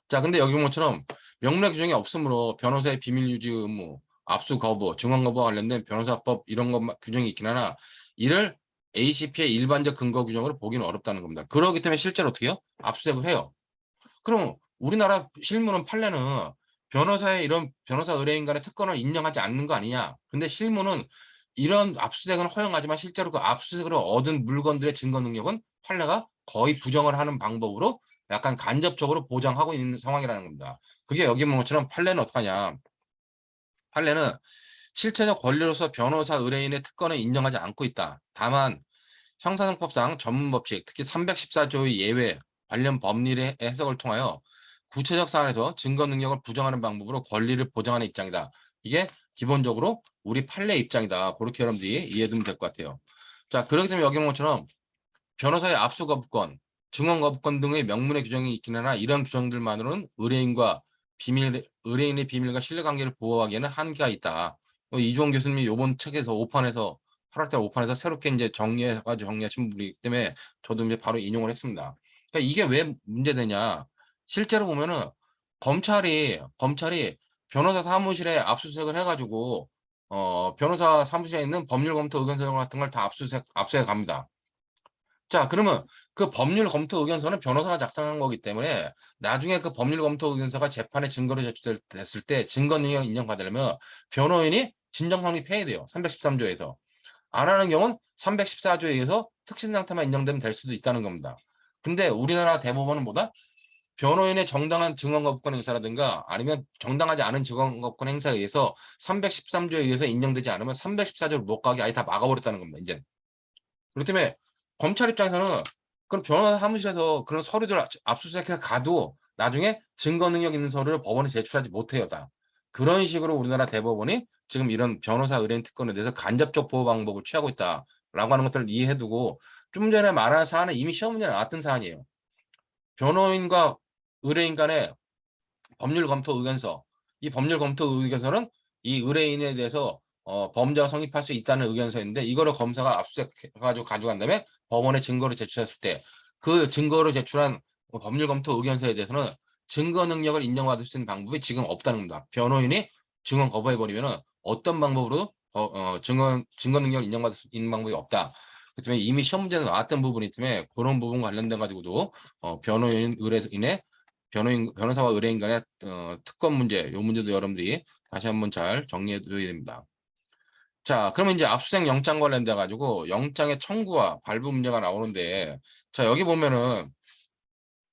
자, 근데 여기 본 것처럼 명문의 규정이 없으므로 변호사의 비밀 유지 의무, 압수 거부, 증언 거부와 관련된 변호사법 이런 것 규정이 있긴 하나 이를 ACP의 일반적 근거 규정으로 보기는 어렵다는 겁니다. 그렇기 때문에 실제로 어떻게 해요? 압수수색을 해요. 그럼 우리나라 실무는 판례는 이런 변호사 의뢰인 간의 특권을 인정하지 않는 거 아니냐. 근데 실무는 이런 압수수색은 허용하지만 실제로 그 압수수색으로 얻은 물건들의 증거 능력은 판례가 거의 부정을 하는 방법으로 약간 간접적으로 보장하고 있는 상황이라는 겁니다. 그게 여기 본 것처럼 판례는 어떡하냐. 판례는 실체적 권리로서 변호사 의뢰인의 특권을 인정하지 않고 있다. 다만 형사상법상 전문법칙, 특히 314조의 예외 관련 법률의 해석을 통하여 구체적 사안에서 증거 능력을 부정하는 방법으로 권리를 보장하는 입장이다. 이게 기본적으로 우리 판례 입장이다. 그렇게 여러분들이 이해해두면 될 것 같아요. 자, 그렇기 때문에 여기 보는 것처럼 변호사의 압수 거부권, 증언 거부권 등의 명문의 규정이 있긴 하나 이런 규정들만으로는 의뢰인의 비밀과 신뢰관계를 보호하기에는 한계가 있다. 이주원 교수님이 이번 책에서 8월달 오판에서 새롭게 이제 정리하신 분이기 때문에 저도 이제 바로 인용을 했습니다. 그러니까 이게 왜 문제되냐? 실제로 보면은 검찰이 변호사 사무실에 압수수색을 해가지고 변호사 사무실에 있는 법률 검토 의견서 같은 걸 다 압수해 갑니다. 자, 그러면 그 법률 검토 의견서는 변호사가 작성한 거기 때문에 나중에 그 법률 검토 의견서가 재판에 증거로 제출됐을 때 증거 능력 인정받으려면 변호인이 진정 성립해야 돼요. 313조에서. 안 하는 경우는 314조에 의해서 특신 상태만 인정되면 될 수도 있다는 겁니다. 근데 우리나라 대법원은 뭐다? 변호인의 정당한 증언 거부권 행사라든가 아니면 정당하지 않은 증언 거부권 행사에 의해서 313조에 의해서 인정되지 않으면 314조를 못 가게 아예 다 막아버렸다는 겁니다. 이제. 그렇기 때문에 검찰 입장에서는 그럼 변호사 사무실에서 그런 서류들 압수수색해서 가도 나중에 증거 능력 있는 서류를 법원에 제출하지 못해요. 다. 그런 식으로 우리나라 대법원이 지금 이런 변호사 의뢰인 특권에 대해서 간접적 보호 방법을 취하고 있다라고 하는 것들을 이해해두고 좀 전에 말한 사안은 이미 시험 문제에 나왔던 사안이에요. 변호인과 의뢰인 간의 법률 검토 의견서. 이 법률 검토 의견서는 이 의뢰인에 대해서 범죄가 성립할 수 있다는 의견서인데 이거를 검사가 압수해가지고 가져간 다음에 법원에 증거를 제출했을 때 그 증거를 제출한 법률 검토 의견서에 대해서는 증거 능력을 인정받을 수 있는 방법이 지금 없다는 겁니다. 변호인이 증언 거부해버리면 어떤 방법으로 증거 능력을 인정받을 수 있는 방법이 없다. 그렇기 때문에 이미 시험 문제에 나왔던 부분이기 때문에 그런 부분 관련돼 가지고도 변호인 의뢰인의 변호사와 의뢰인 간의 특권 문제, 이 문제도 여러분들이 다시 한번 잘 정리해 드려야 됩니다. 자, 그러면 이제 압수수색 영장 관련돼 가지고 영장의 청구와 발부 문제가 나오는데, 자, 여기 보면은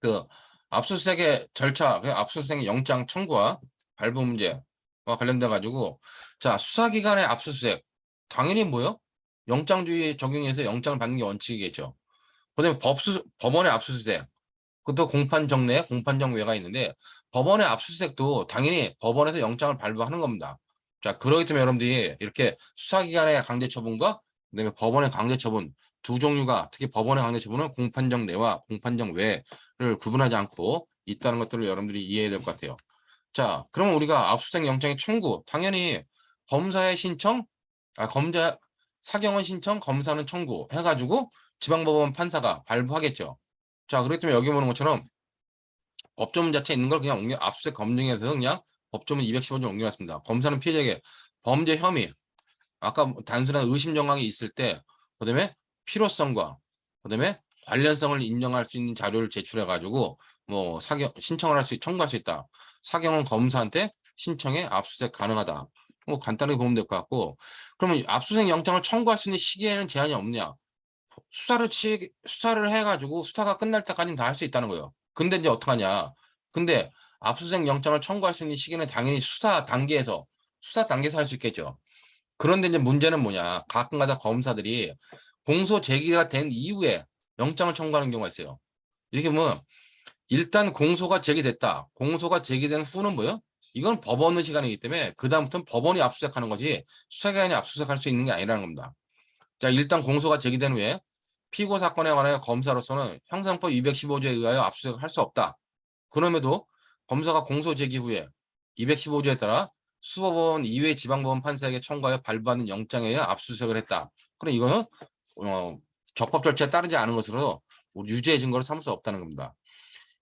그 압수수색의 절차, 압수수색 영장 청구와 발부 문제와 관련돼 가지고, 자, 수사기관의 압수수색 당연히 뭐요? 영장주의 적용해서 영장을 받는 게 원칙이겠죠. 그다음에 법원의 압수수색. 그것도 공판정내, 공판정외가 있는데 법원의 압수수색도 당연히 법원에서 영장을 발부하는 겁니다. 자, 그렇기 때문에 여러분들이 이렇게 수사기관의 강제처분과 그다음에 법원의 강제처분 두 종류가 특히 법원의 강제처분은 공판정 내와 공판정 외를 구분하지 않고 있다는 것들을 여러분들이 이해해야 될 것 같아요. 자, 그러면 우리가 압수수색 영장의 청구 당연히 검사의 신청, 사경원 신청, 검사는 청구 해가지고 지방법원 판사가 발부하겠죠. 자, 그렇기 때문에 여기 보는 것처럼 법조문 자체에 있는 걸 그냥 압수수색 검증해서 그냥 법조문 215조 옮겨놨습니다. 검사는 피해자에게 범죄 혐의, 아까 단순한 의심 정황이 있을 때, 그다음에 필요성과 그다음에 관련성을 인정할 수 있는 자료를 제출해가지고 뭐 신청을 청구할 수 있다. 사경은 검사한테 신청에 압수수색 가능하다. 뭐 간단하게 보면 될 것 같고, 그러면 압수수색 영장을 청구할 수 있는 시기에는 제한이 없냐? 수사를 해가지고 수사가 끝날 때까지는 다 할 수 있다는 거예요. 근데 이제 어떡하냐? 근데 압수수색 영장을 청구할 수 있는 시기는 당연히 수사 단계에서 할 수 있겠죠. 그런데 이제 문제는 뭐냐? 가끔가다 검사들이 공소 제기가 된 이후에 영장을 청구하는 경우가 있어요. 이게 뭐 일단 공소가 제기됐다. 공소가 제기된 후는 뭐예요? 이건 법원의 시간이기 때문에 그다음부터는 법원이 압수수색하는 거지 수사기관이 압수수색할 수 있는 게 아니라는 겁니다. 자, 일단 공소가 제기된 후에 피고 사건에 관하여 검사로서는 형사법 215조에 의하여 압수수색을 할 수 없다. 그럼에도 검사가 공소 제기 후에 215조에 따라 수법원 이외 지방법원 판사에게 청구하여 발부하는 영장에 의해 압수수색을 했다. 그럼 이거는 적법 절차에 따르지 않은 것으로 유죄의 증거를 삼을 수 없다는 겁니다.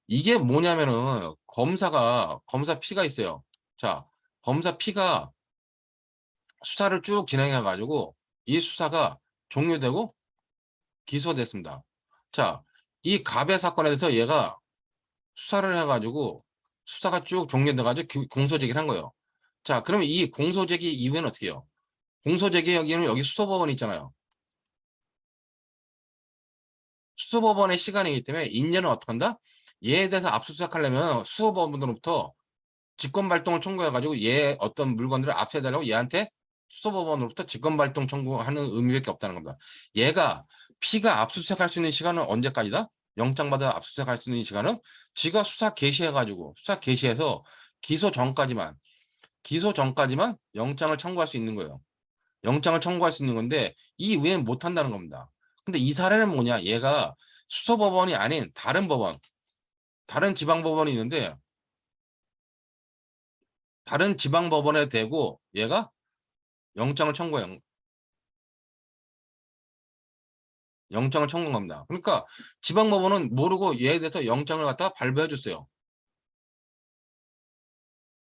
이게 뭐냐면은 검사 피가 있어요. 자, 검사 피가 수사를 쭉 진행해 가지고 이 수사가 종료되고 기소됐습니다. 자, 이 갑의 사건에 대해서 얘가 수사를 해가지고 수사가 쭉 종료돼가지고 공소제기를 한 거예요. 자, 그러면 이 공소제기 이후에는 어떻게 해요? 공소제기 여기는 여기 수소법원이 있잖아요. 수소법원의 시간이기 때문에 인제는 어떻게 한다? 얘에 대해서 압수수색하려면 수소법원으로부터 직권발동을 청구해가지고 얘 어떤 물건들을 압수해달라고 얘한테 수소법원으로부터 직권발동 청구하는 의미밖에 없다는 겁니다. 얘가 피가 압수수색할 수 있는 시간은 언제까지다? 영장받아 압수수색할 수 있는 시간은 지가 수사 개시해가지고 수사 개시해서 기소 전까지만 영장을 청구할 수 있는 거예요. 영장을 청구할 수 있는 건데 이 이후에는 못 한다는 겁니다. 근데 이 사례는 뭐냐? 얘가 수서법원이 아닌 다른 법원, 다른 지방법원이 있는데 다른 지방법원에 대고 얘가 영장을 청구해요. 영장을 청구한 겁니다. 그러니까 지방법원은 모르고 얘에 대해서 영장을 갖다가 발부해 줬어요.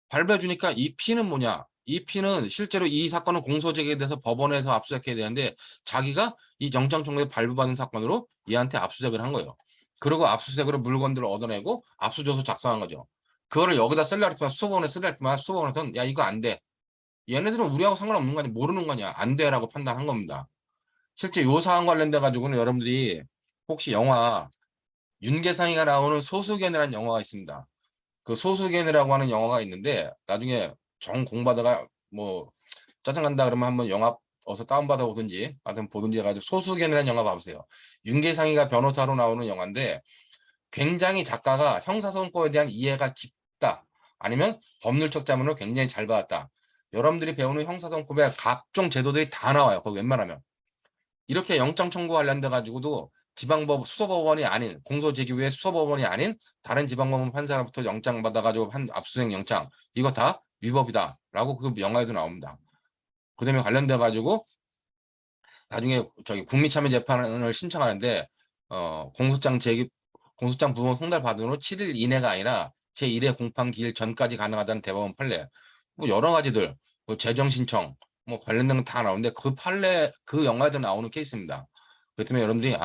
발부해 주니까 이 피는 뭐냐? 이 피는 실제로 이 사건은 공소제기에 대해서 법원에서 압수수색해야 되는데 자기가 이 영장 청구에 발부받은 사건으로 얘한테 압수수색을 한 거예요. 그리고 압수수색으로 물건들을 얻어내고 압수조서 작성한 거죠. 그거를 여기다 쓸려 했지만 수사법원에 쓸려 했지만 수사법원에서는 야 이거 안 돼. 얘네들은 우리하고 상관없는 거 아니야. 모르는 거냐. 안 돼라고 판단한 겁니다. 실제 요 사안 관련돼 가지고는 여러분들이 혹시 영화 윤계상이가 나오는 소수견이라는 영화가 있습니다. 그 소수견이라고 하는 영화가 있는데 나중에 정 공부하다가 뭐 짜증난다 그러면 한번 영화 어서 다운받아 보든지 하여튼 보든지 해가지고 소수견이라는 영화 봐보세요. 윤계상이가 변호사로 나오는 영화인데 굉장히 작가가 형사소송법에 대한 이해가 깊다. 아니면 법률적 자문을 굉장히 잘 받았다. 여러분들이 배우는 형사소송법의 각종 제도들이 다 나와요. 거기 웬만하면. 이렇게 영장 청구 관련돼 가지고도 지방법 수서법원이 아닌 공소제기 후에 수서법원이 아닌 다른 지방법원 판사로부터 영장 받아가지고 한 압수수색 영장 이거 다 위법이다라고 그 영화에도 나옵니다. 그다음에 관련돼 가지고 나중에 저기 국민참여재판을 신청하는데 공소장 부분 송달 받은 후 7일 이내가 아니라 제1회 공판 기일 전까지 가능하다는 대법원 판례 뭐 여러 가지들 뭐 재정 신청 뭐 관련된 거 다 나오는데 그 판례 그 영화에도 나오는 케이스입니다. 그렇기 때문에 여러분들이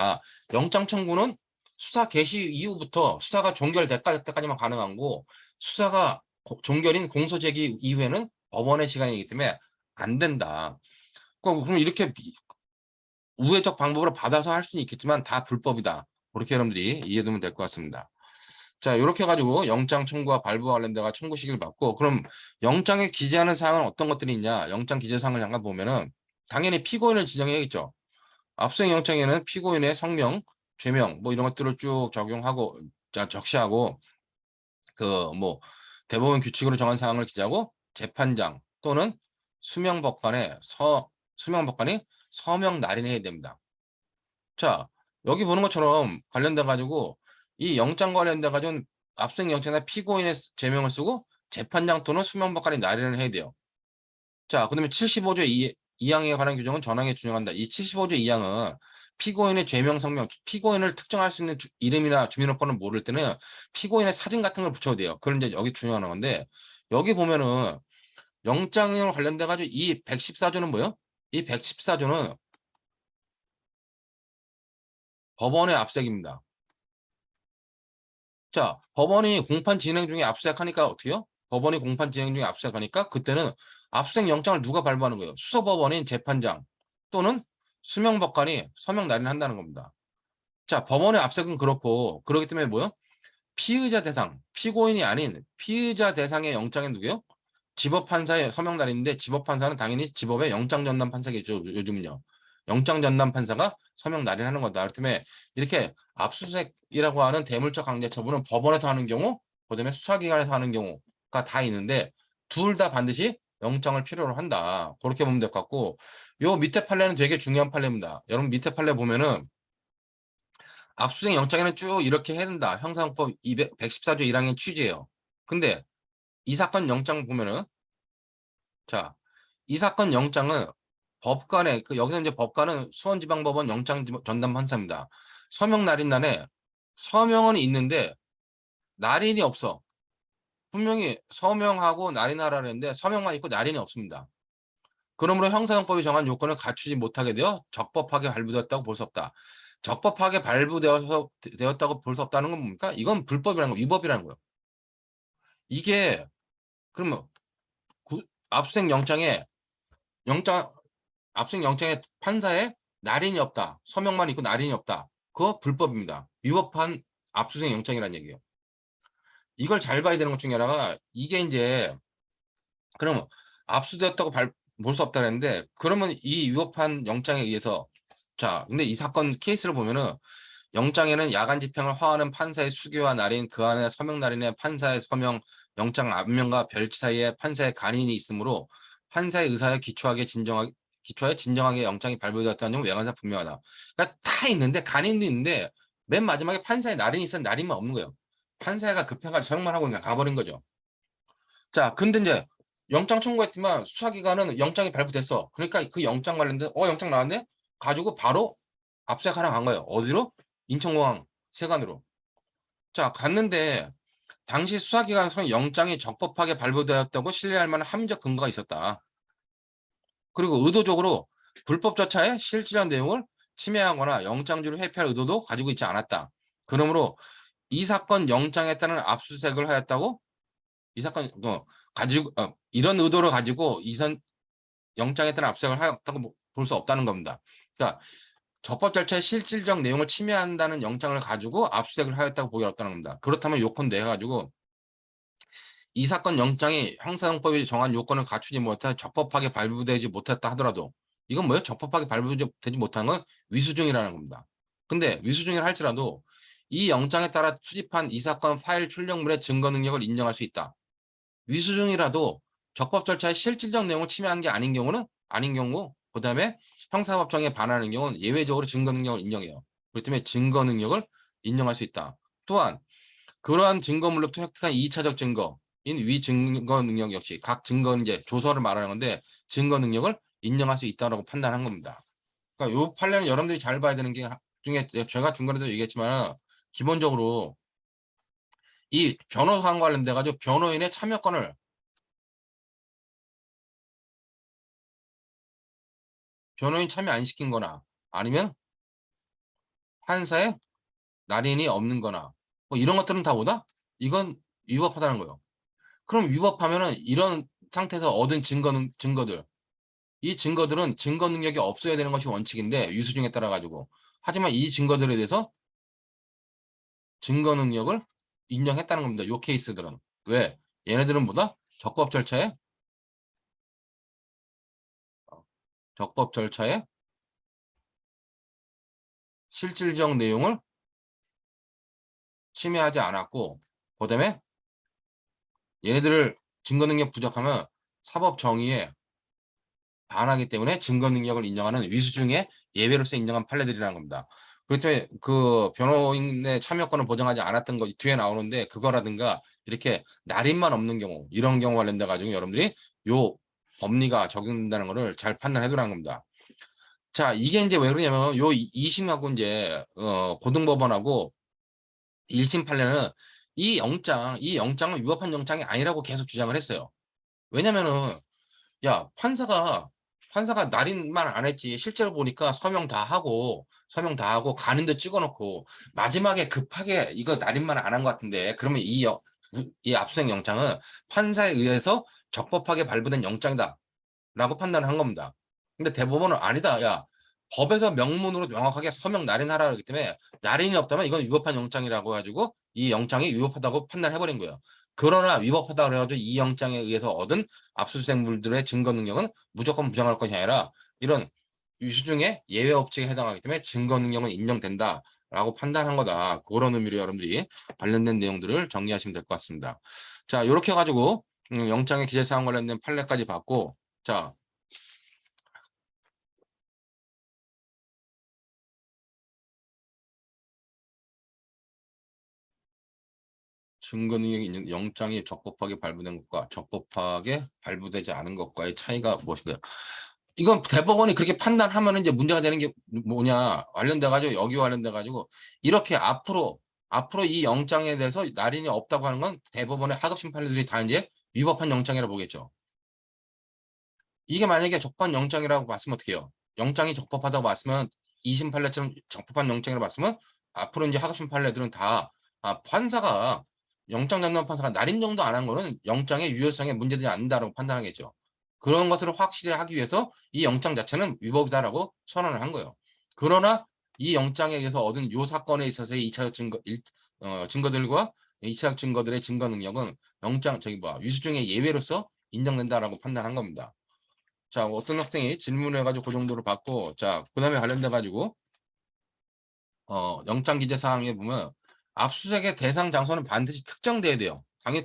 영장 청구는 수사 개시 이후부터 수사가 종결될 때까지만 가능한 거고 수사가 종결인 공소 제기 이후에는 법원의 시간이기 때문에 안 된다. 그럼 이렇게 우회적 방법으로 받아서 할 수는 있겠지만 다 불법이다. 그렇게 여러분들이 이해되면 될 것 같습니다. 자, 이렇게 해가지고 영장 청구와 발부와 관련돼가 청구 시기를 받고 그럼 영장에 기재하는 사항은 어떤 것들이 있냐? 영장 기재 사항을 잠깐 보면은 당연히 피고인을 지정해야겠죠. 압수수색 영장에는 피고인의 성명, 죄명 뭐 이런 것들을 쭉 적용하고 적시하고 그 뭐 대법원 규칙으로 정한 사항을 기재하고 재판장 또는 수명법관이 서명 날인해야 됩니다. 자, 여기 보는 것처럼 관련돼 가지고 이 영장 관련돼 가지고 압수수색 영장에 피고인의 죄명을 쓰고 재판장 또는 수명법관이 날인을 해야 돼요. 자, 그다음에 75조 2항에 관한 규정은 전항에 준용한다. 이 75조 2항은 피고인의 죄명 성명, 피고인을 특정할 수 있는 이름이나 주민번호를 모를 때는 피고인의 사진 같은 걸 붙여도 돼요. 그런 이제 여기 중요한 건데 여기 보면은 영장에 관련돼 가지고 이 114조는 뭐예요? 이 114조는 법원의 압색입니다. 자, 법원이 공판 진행 중에 압수수색하니까 어떻게요? 법원이 공판 진행 중에 압수수색하니까 그때는 압수수색 영장을 누가 발부하는 거예요? 수서법원인 재판장 또는 수명법관이 서명 날인한다는 겁니다. 자, 법원의 압색은 그렇고 그렇기 때문에 뭐요? 피의자 대상, 피고인이 아닌 피의자 대상의 영장은 누구요? 지법판사의 서명 날인인데 지법판사는 당연히 지법의 영장전담 판사겠죠. 요즘은요. 영장전담 판사가 서명 날인하는 거다. 그렇다면 이렇게 압수수색이라고 하는 대물적 강제 처분은 법원에서 하는 경우, 그다음에 수사기관에서 하는 경우가 다 있는데 둘 다 반드시 영장을 필요로 한다. 그렇게 보면 될 것 같고 요 밑에 판례는 되게 중요한 판례입니다. 여러분 밑에 판례 보면은 압수수색 영장에는 쭉 이렇게 해야 된다. 형사법 114조 1항의 취지예요. 근데 이 사건 영장 보면은 자, 이 사건 영장은 법관의 여기서 이제 법관은 수원지방법원 영장 전담 판사입니다. 서명 날인 날에 서명은 있는데 날인이 없어. 분명히 서명하고 날인하라는 했는데 서명만 있고 날인이 없습니다. 그러므로 형사형법이 정한 요건을 갖추지 못하게 되어 적법하게 발부되었다고 볼 수 없다. 적법하게 발부되었다고 볼 수 없다는 건 뭡니까? 이건 불법이라는 거, 위법이라는 거예요. 이게 그러면 압수수색 영장 압수수색 영장에 판사에 날인이 없다. 서명만 있고 날인이 없다. 그거 불법입니다. 위법한 압수수색 영장이라는 얘기예요. 이걸 잘 봐야 되는 것 중에 하나가 이게 이제 그러면 압수되었다고 볼 수 없다 그랬는데 그러면 이 위법한 영장에 의해서 자 근데 이 사건 케이스를 보면은 영장에는 야간 집행을 허하는 판사의 수기와 날인, 그 안에 서명 날인의 판사의 서명, 영장 앞면과 별지 사이에 판사의 간인이 있으므로 판사의 의사에 기초하에 진정하게 영장이 발부되었다는 점은 외관상 분명하다. 그러니까 다 있는데, 간인도 있는데 맨 마지막에 판사의 날인이 있어, 날인만 없는 거예요. 판사가 급해가지고 서명만 하고 그냥 가버린 거죠. 자, 근데 이제 영장 청구했지만 수사기관은 영장이 발부됐어. 그러니까 그 영장 관련된 영장 나왔네? 가지고 바로 압수수색하러 간 거예요. 어디로? 인천공항 세관으로. 자, 갔는데 당시 수사기관에서는 영장이 적법하게 발부되었다고 신뢰할 만한 합리적 근거가 있었다. 그리고 의도적으로 불법 절차의 실질적 내용을 침해하거나 영장주를 회피할 의도도 가지고 있지 않았다. 그러므로 이 사건 영장에 따른 압수수색을 하였다고, 이 사건 가지고 이런 의도를 가지고 이선 영장에 따른 압수수색을 하였다고 볼 수 없다는 겁니다. 그러니까 적법 절차의 실질적 내용을 침해한다는 영장을 가지고 압수수색을 하였다고 보기 어렵다는 겁니다. 그렇다면 요건도 해가지고 이 사건 영장이 형사형법이 정한 요건을 갖추지 못해 적법하게 발부되지 못했다 하더라도, 이건 뭐예요? 적법하게 발부되지 못한 건 위수중이라는 겁니다. 근데 위수중이라 할지라도 이 영장에 따라 수집한 이 사건 파일 출력물의 증거 능력을 인정할 수 있다. 위수중이라도 적법 절차의 실질적 내용을 침해한 게 아닌 경우, 그다음에 형사법 정에 반하는 경우는 예외적으로 증거 능력을 인정해요. 그렇기 때문에 증거 능력을 인정할 수 있다. 또한 그러한 증거물로부터 획득한 2차적 증거인 위 증거 능력 역시 각 증거, 이제 조서를 말하는 건데, 증거 능력을 인정할 수 있다라고 판단한 겁니다. 그러니까 요 판례는 여러분들이 잘 봐야 되는 게 중에, 제가 중간에도 얘기했지만 기본적으로 이 변호사 관련돼 가지고 변호인의 참여권을, 변호인 참여 안 시킨 거나 아니면 판사의 날인이 없는 거나 뭐 이런 것들은 다 뭐다? 이건 위법하다는 거예요. 그럼 위법하면은 이런 상태에서 얻은 증거들, 이 증거들은 증거 능력이 없어야 되는 것이 원칙인데, 유수중에 따라 가지고, 하지만 이 증거들에 대해서 증거 능력을 인정했다는 겁니다. 요 케이스들은. 왜? 얘네들은 뭐다? 적법 절차에 실질적 내용을 침해하지 않았고, 그다음에 얘네들을 증거 능력 부족하면 사법 정의에 반하기 때문에 증거 능력을 인정하는 위수중의 예외로서 인정한 판례들이라는 겁니다. 그렇기 때문에 그 변호인의 참여권을 보장하지 않았던 거 뒤에 나오는데, 그거라든가 이렇게 날인만 없는 경우, 이런 경우 관련돼 가지고 여러분들이 요 법리가 적용된다는 거를 잘 판단해 두라는 겁니다. 자, 이게 이제 왜 그러냐면 요 2심하고 이제 고등법원하고 1심 판례는 이 영장은 위법한 영장이 아니라고 계속 주장을 했어요. 왜냐면은, 야, 판사가 날인만 안 했지 실제로 보니까 서명 다 하고 가는데 찍어놓고 마지막에 급하게 이거 날인만 안 한 것 같은데, 그러면 이 압수수색 영장은 판사에 의해서 적법하게 발부된 영장이다 라고 판단을 한 겁니다. 근데 대법원은 아니다, 야, 법에서 명문으로 명확하게 서명 날인하라 그러기 때문에 날인이 없다면 이건 위법한 영장이라고 해가지고 이 영장이 위법하다고 판단해버린 거예요. 그러나 위법하다 그래가지고 이 영장에 의해서 얻은 압수수색물들의 증거 능력은 무조건 부정할 것이 아니라 이런 유수중의 예외 법칙에 해당하기 때문에 증거 능력은 인정된다라고 판단한 거다. 그런 의미로 여러분들이 관련된 내용들을 정리하시면 될 것 같습니다. 자, 이렇게 해가지고 영장의 기재사항 관련된 판례까지 봤고, 자, 증거 능력이 있는 영장이 적법하게 발부된 것과 적법하게 발부되지 않은 것과의 차이가 무엇인가요? 이건 대법원이 그렇게 판단하면 이제 문제가 되는 게 뭐냐, 관련돼 가지고, 여기 관련돼 가지고 이렇게 앞으로 이 영장에 대해서 날인이 없다고 하는 건 대법원의 하급심 판례들이 다 이제 위법한 영장이라고 보겠죠. 이게 만약에 적법한 영장이라고 봤으면 어떻게 해요? 영장이 적법하다고 봤으면, 2심 판례처럼 적법한 영장이라고 봤으면 앞으로 이제 하급심 판례들은 다 판사가, 영장 전담 판사가 날인 정도 안 한 거는 영장의 유효성에 문제되지 않는다라고 판단하겠죠. 그런 것을 확실히 하기 위해서 이 영장 자체는 위법이다라고 선언을 한 거예요. 그러나 이 영장에 의해서 얻은 요 사건에 있어서의 2차적 증거들과 2차적 증거들의 증거 능력은 위수중의 예외로서 인정된다라고 판단한 겁니다. 자, 어떤 학생이 질문을 해가지고 그 정도로 받고, 자, 그 다음에 관련돼 가지고 영장 기재 사항에 보면 압수수색의 대상 장소는 반드시 특정돼야 돼요. 당연히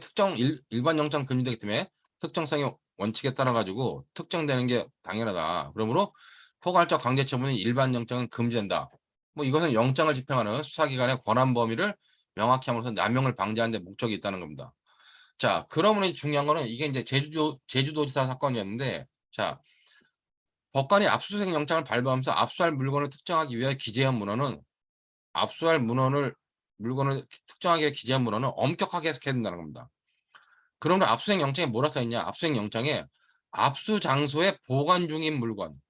일반 영장 금지되기 때문에 특정성의 원칙에 따라 가지고 특정되는 게 당연하다. 그러므로 포괄적 강제 처분이 일반 영장은 금지된다. 뭐 이것은 영장을 집행하는 수사기관의 권한 범위를 명확히 함으로써 남용을 방지하는 데 목적이 있다는 겁니다. 자, 그러면 중요한 거는 이게 이제 제주도지사 사건이었는데, 자, 법관이 압수수색 영장을 발부하면서 압수할 물건을 특정하기 위해 기재한 문헌은 압수할 물건을 특정하기 위해 기재한 문헌은 엄격하게 해석해야 된다는 겁니다. 그러면 압수수색 영장에 뭐라 써 있냐? 압수수색 영장에 압수 장소에 보관 중인 물건이라고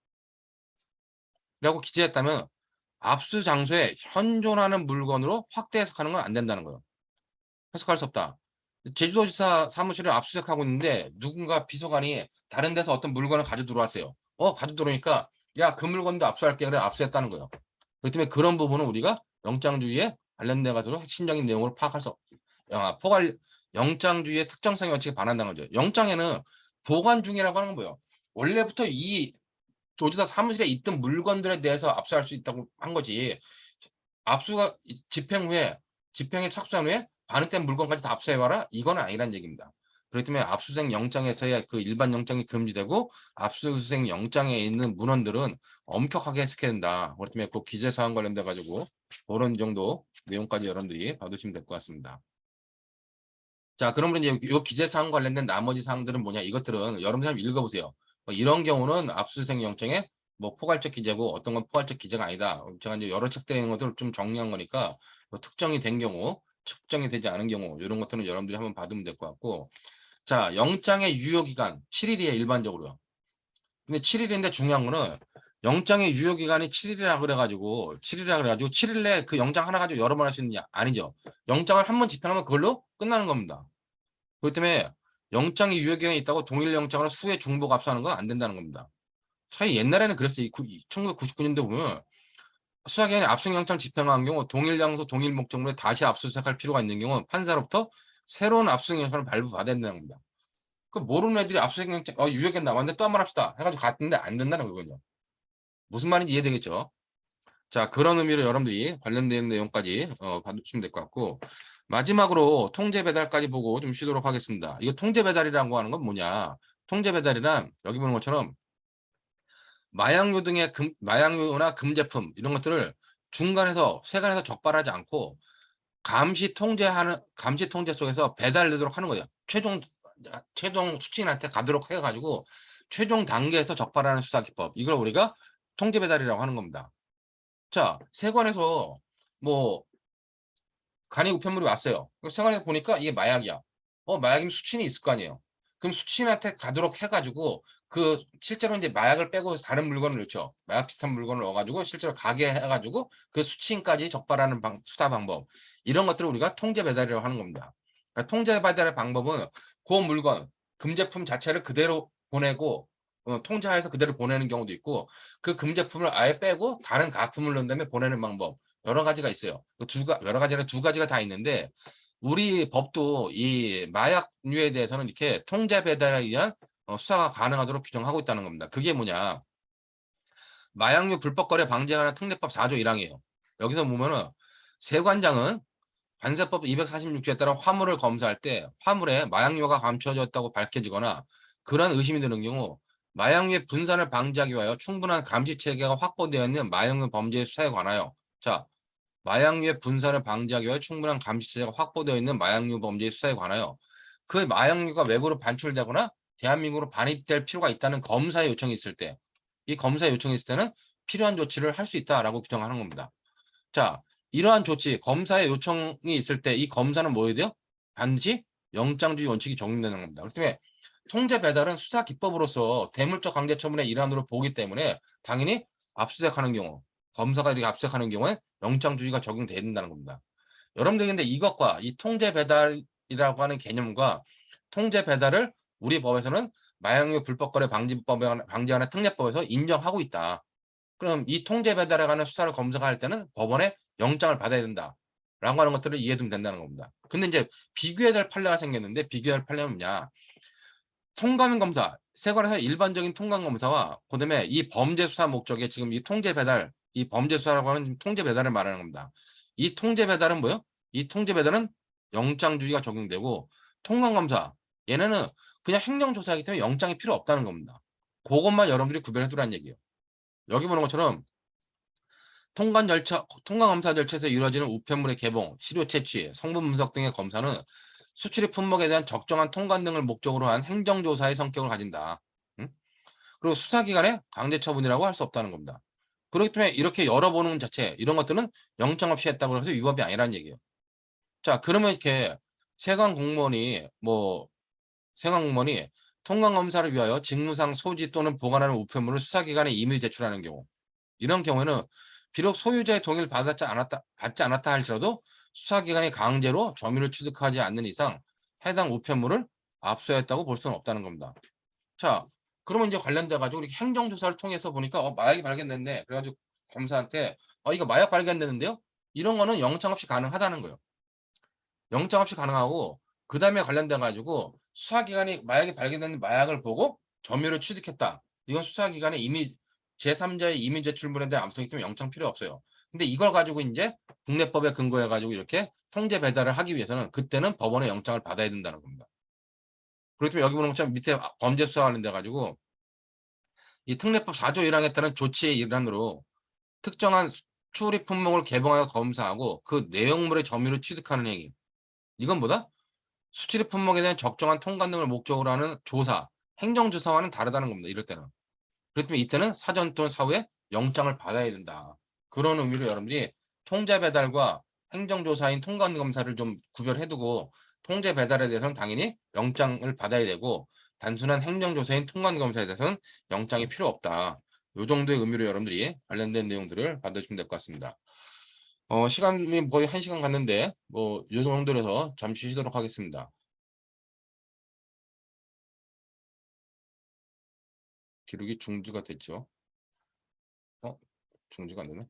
기재했다면 압수 장소에 현존하는 물건으로 확대 해석하는 건 안 된다는 거예요. 해석할 수 없다. 제주도지사 사무실을 압수수색하고 있는데 누군가 비서관이 다른 데서 어떤 물건을 가져 들어왔어요. 가져 들어오니까 야, 그 물건도 압수할게. 그래, 압수했다는 거예요. 그렇기 때문에 그런 부분은 우리가 영장주의에 관련돼 가지고 핵심적인 내용으로 파악할 수 포괄 영장주의의 특정성의 원칙에 반한다는 거죠. 영장에는 보관 중이라고 하는 건 뭐예요? 원래부터 이 도지사 사무실에 있던 물건들에 대해서 압수할 수 있다고 한 거지. 압수가 집행에 착수한 후에 반환된 물건까지 다 압수해와라? 이건 아니란 얘기입니다. 그렇기 때문에 압수수색 영장에서의 그 일반 영장이 금지되고 압수수색 영장에 있는 문헌들은 엄격하게 해석해야 된다. 그렇기 때문에 그 기재사항 관련돼 가지고 그런 정도 내용까지 여러분들이 봐두시면 될 것 같습니다. 자, 그러면 이제 이 기재사항 관련된 나머지 사항들은 뭐냐? 이것들은 여러분들 한번 읽어보세요. 이런 경우는 압수수색 영장에 뭐 포괄적 기재고 어떤 건 포괄적 기재가 아니다. 제가 이제 여러 책들에 있는 것들을 좀 정리한 거니까 뭐 특정이 된 경우, 측정이 되지 않은 경우 이런 것들은 여러분들이 한번 봐두면 될 것 같고, 자, 영장의 유효기간 7일이에요 일반적으로요. 근데 7일인데 중요한 거는 영장의 유효기간이 7일이라 그래가지고 7일 내에 그 영장 하나 가지고 여러 번 할 수 있느냐? 아니죠. 영장을 한 번 집행하면 그걸로 끝나는 겁니다. 그렇기 때문에 영장이 유효기간이 있다고 동일 영장을 수회 중복 압수하는 건 안 된다는 겁니다. 차이 옛날에는 그랬어요. 1999년도 보면 수사기관이 압수영장 집행한 경우 동일 장소 동일 목적물에 다시 압수수색할 필요가 있는 경우 판사로부터 새로운 압수영장을 발부받아야 된다는 겁니다. 그 모르는 애들이 압수영장 유효기간 남았는데 또 한 번 합시다 해가지고 갔는데 안 된다는 거거든요. 무슨 말인지 이해되겠죠? 자, 그런 의미로 여러분들이 관련된 내용까지 봐주시면 될 것 같고, 마지막으로 통제 배달까지 보고 좀 쉬도록 하겠습니다. 이거 통제 배달이라고 하는 건 뭐냐? 통제 배달이란 여기 보는 것처럼 마약류 등의 마약류나 금제품 이런 것들을 중간에서 세간에서 적발하지 않고 감시 통제 속에서 배달되도록 하는 거예요. 최종 수취인한테 가도록 해가지고 최종 단계에서 적발하는 수사 기법, 이걸 우리가 통제 배달이라고 하는 겁니다. 자, 세관에서 뭐 간이 우편물이 왔어요. 세관에서 보니까 이게 마약이야. 마약이면 수취인이 있을 거 아니에요. 그럼 수취인한테 가도록 해가지고 그 실제로 이제 마약을 빼고 다른 물건을 넣죠. 마약 비슷한 물건을 넣어가지고 실제로 가게 해가지고 그 수취인까지 적발하는 수사 방법, 이런 것들을 우리가 통제 배달이라고 하는 겁니다. 그러니까 통제 배달의 방법은 그 물건 금제품 자체를 그대로 보내고 통제하에서 그대로 보내는 경우도 있고, 그 금제품을 아예 빼고 다른 가품을 넣은 다음에 보내는 방법, 여러 가지가 있어요. 여러 가지가 두 가지가 다 있는데 우리 법도 이 마약류에 대해서는 이렇게 통제 배달에 의한 수사가 가능하도록 규정하고 있다는 겁니다. 그게 뭐냐? 마약류 불법 거래 방지하는 특례법 4조 1항이에요. 여기서 보면은 세관장은 관세법 246조에 따라 화물을 검사할 때 화물에 마약류가 감춰졌다고 밝혀지거나 그런 의심이 드는 경우 마약류의 분산을 방지하기 위하여 충분한 감시 체계가 확보되어 있는 마약류 범죄 수사에 관하여, 자, 마약류의 분산을 방지하기 위해 충분한 감시 체제가 확보되어 있는 마약류 범죄 수사에 관하여 그 마약류가 외부로 반출되거나 대한민국으로 반입될 필요가 있다는 검사의 요청이 있을 때, 이 검사의 요청이 있을 때는 필요한 조치를 할 수 있다라고 규정하는 겁니다. 자, 이러한 조치, 검사의 요청이 있을 때 이 검사는 뭐 해야 돼요? 반드시 영장주의 원칙이 적용되는 겁니다. 그렇기 때문에 통제 배달은 수사 기법으로서 대물적 강제 처분의 일환으로 보기 때문에 당연히 압수수색하는 경우, 검사가 이렇게 압수수색하는 경우에 영장주의가 적용돼야 된다는 겁니다. 여러분들 근데 이것과 이 통제 배달이라고 하는 개념과 통제 배달을 우리 법에서는 마약류 불법 거래 방지하는 특례법에서 인정하고 있다. 그럼 이 통제 배달에 관한 수사를 검사가 할 때는 법원에 영장을 받아야 된다 라고 하는 것들을 이해하면 된다는 겁니다. 근데 이제 비교해야 될 판례가 생겼는데, 비교해야 할 판례는 뭐냐? 통감 검사, 세관에서 일반적인 통감 검사와 그다음에 이 범죄 수사 목적의 지금 이 통제 배달 이 범죄 수사라고 하는 통제 배달을 말하는 겁니다. 이 통제 배달은 뭐요? 이 통제 배달은 영장주의가 적용되고 통관검사 얘네는 그냥 행정조사이기 때문에 영장이 필요 없다는 겁니다. 그것만 여러분들이 구별해 두라는 얘기예요. 여기 보는 것처럼 통관검사 절차에서 이루어지는 우편물의 개봉, 시료 채취, 성분 분석 등의 검사는 수출입 품목에 대한 적정한 통관 등을 목적으로 한 행정조사의 성격을 가진다. 응? 그리고 수사기관의 강제 처분이라고 할 수 없다는 겁니다. 그렇기 때문에 이렇게 열어보는 자체 이런 것들은 영장 없이 했다고 해서 위법이 아니라는 얘기예요. 자, 그러면 이렇게 세관 공무원이 통관 검사를 위하여 직무상 소지 또는 보관하는 우편물을 수사기관에 임의 제출하는 경우 이런 경우에는 비록 소유자의 동의를 받지 않았다 할지라도 수사기관이 강제로 점유를 취득하지 않는 이상 해당 우편물을 압수했다고 볼 수는 없다는 겁니다. 자, 그러면 이제 관련돼 가지고 이렇게 행정조사를 통해서 보니까 마약이 발견됐네. 그래가지고 검사한테 이거 마약 발견됐는데요. 이런 거는 영장 없이 가능하다는 거예요. 영장 없이 가능하고 그 다음에 관련돼 가지고 수사기관이 마약이 발견된 마약을 보고 점유를 취득했다. 이건 수사기관의 이미 제3자의 이미 제출물에 대한 암성이기 때문에 영장 필요 없어요. 근데 이걸 가지고 이제 국내법에 근거해 가지고 이렇게 통제 배달을 하기 위해서는 그때는 법원의 영장을 받아야 된다는 겁니다. 그렇기 때문에 여기 보는 것처럼 밑에 범죄 수사 관련돼 가지고 이 특례법 4조 1항에 따른 조치의 일환으로 특정한 출입 품목을 개봉하여 검사하고 그 내용물의 점유를 취득하는 행위. 이건 뭐다? 수출입 품목에 대한 적정한 통관 등을 목적으로 하는 조사, 행정조사와는 다르다는 겁니다. 이럴 때는. 그렇기 때문에 이때는 사전 또는 사후에 영장을 받아야 된다. 그런 의미로 여러분들이 통제 배달과 행정조사인 통관검사를 좀 구별해두고 통제 배달에 대해서는 당연히 영장을 받아야 되고 단순한 행정조사인 통관검사에 대해서는 영장이 필요 없다. 이 정도의 의미로 여러분들이 관련된 내용들을 받아주시면 될 것 같습니다. 시간이 거의 1시간 갔는데 이 정도로 해서 잠시 쉬도록 하겠습니다. 기록이 중지가 됐죠. 중지가 안 되네.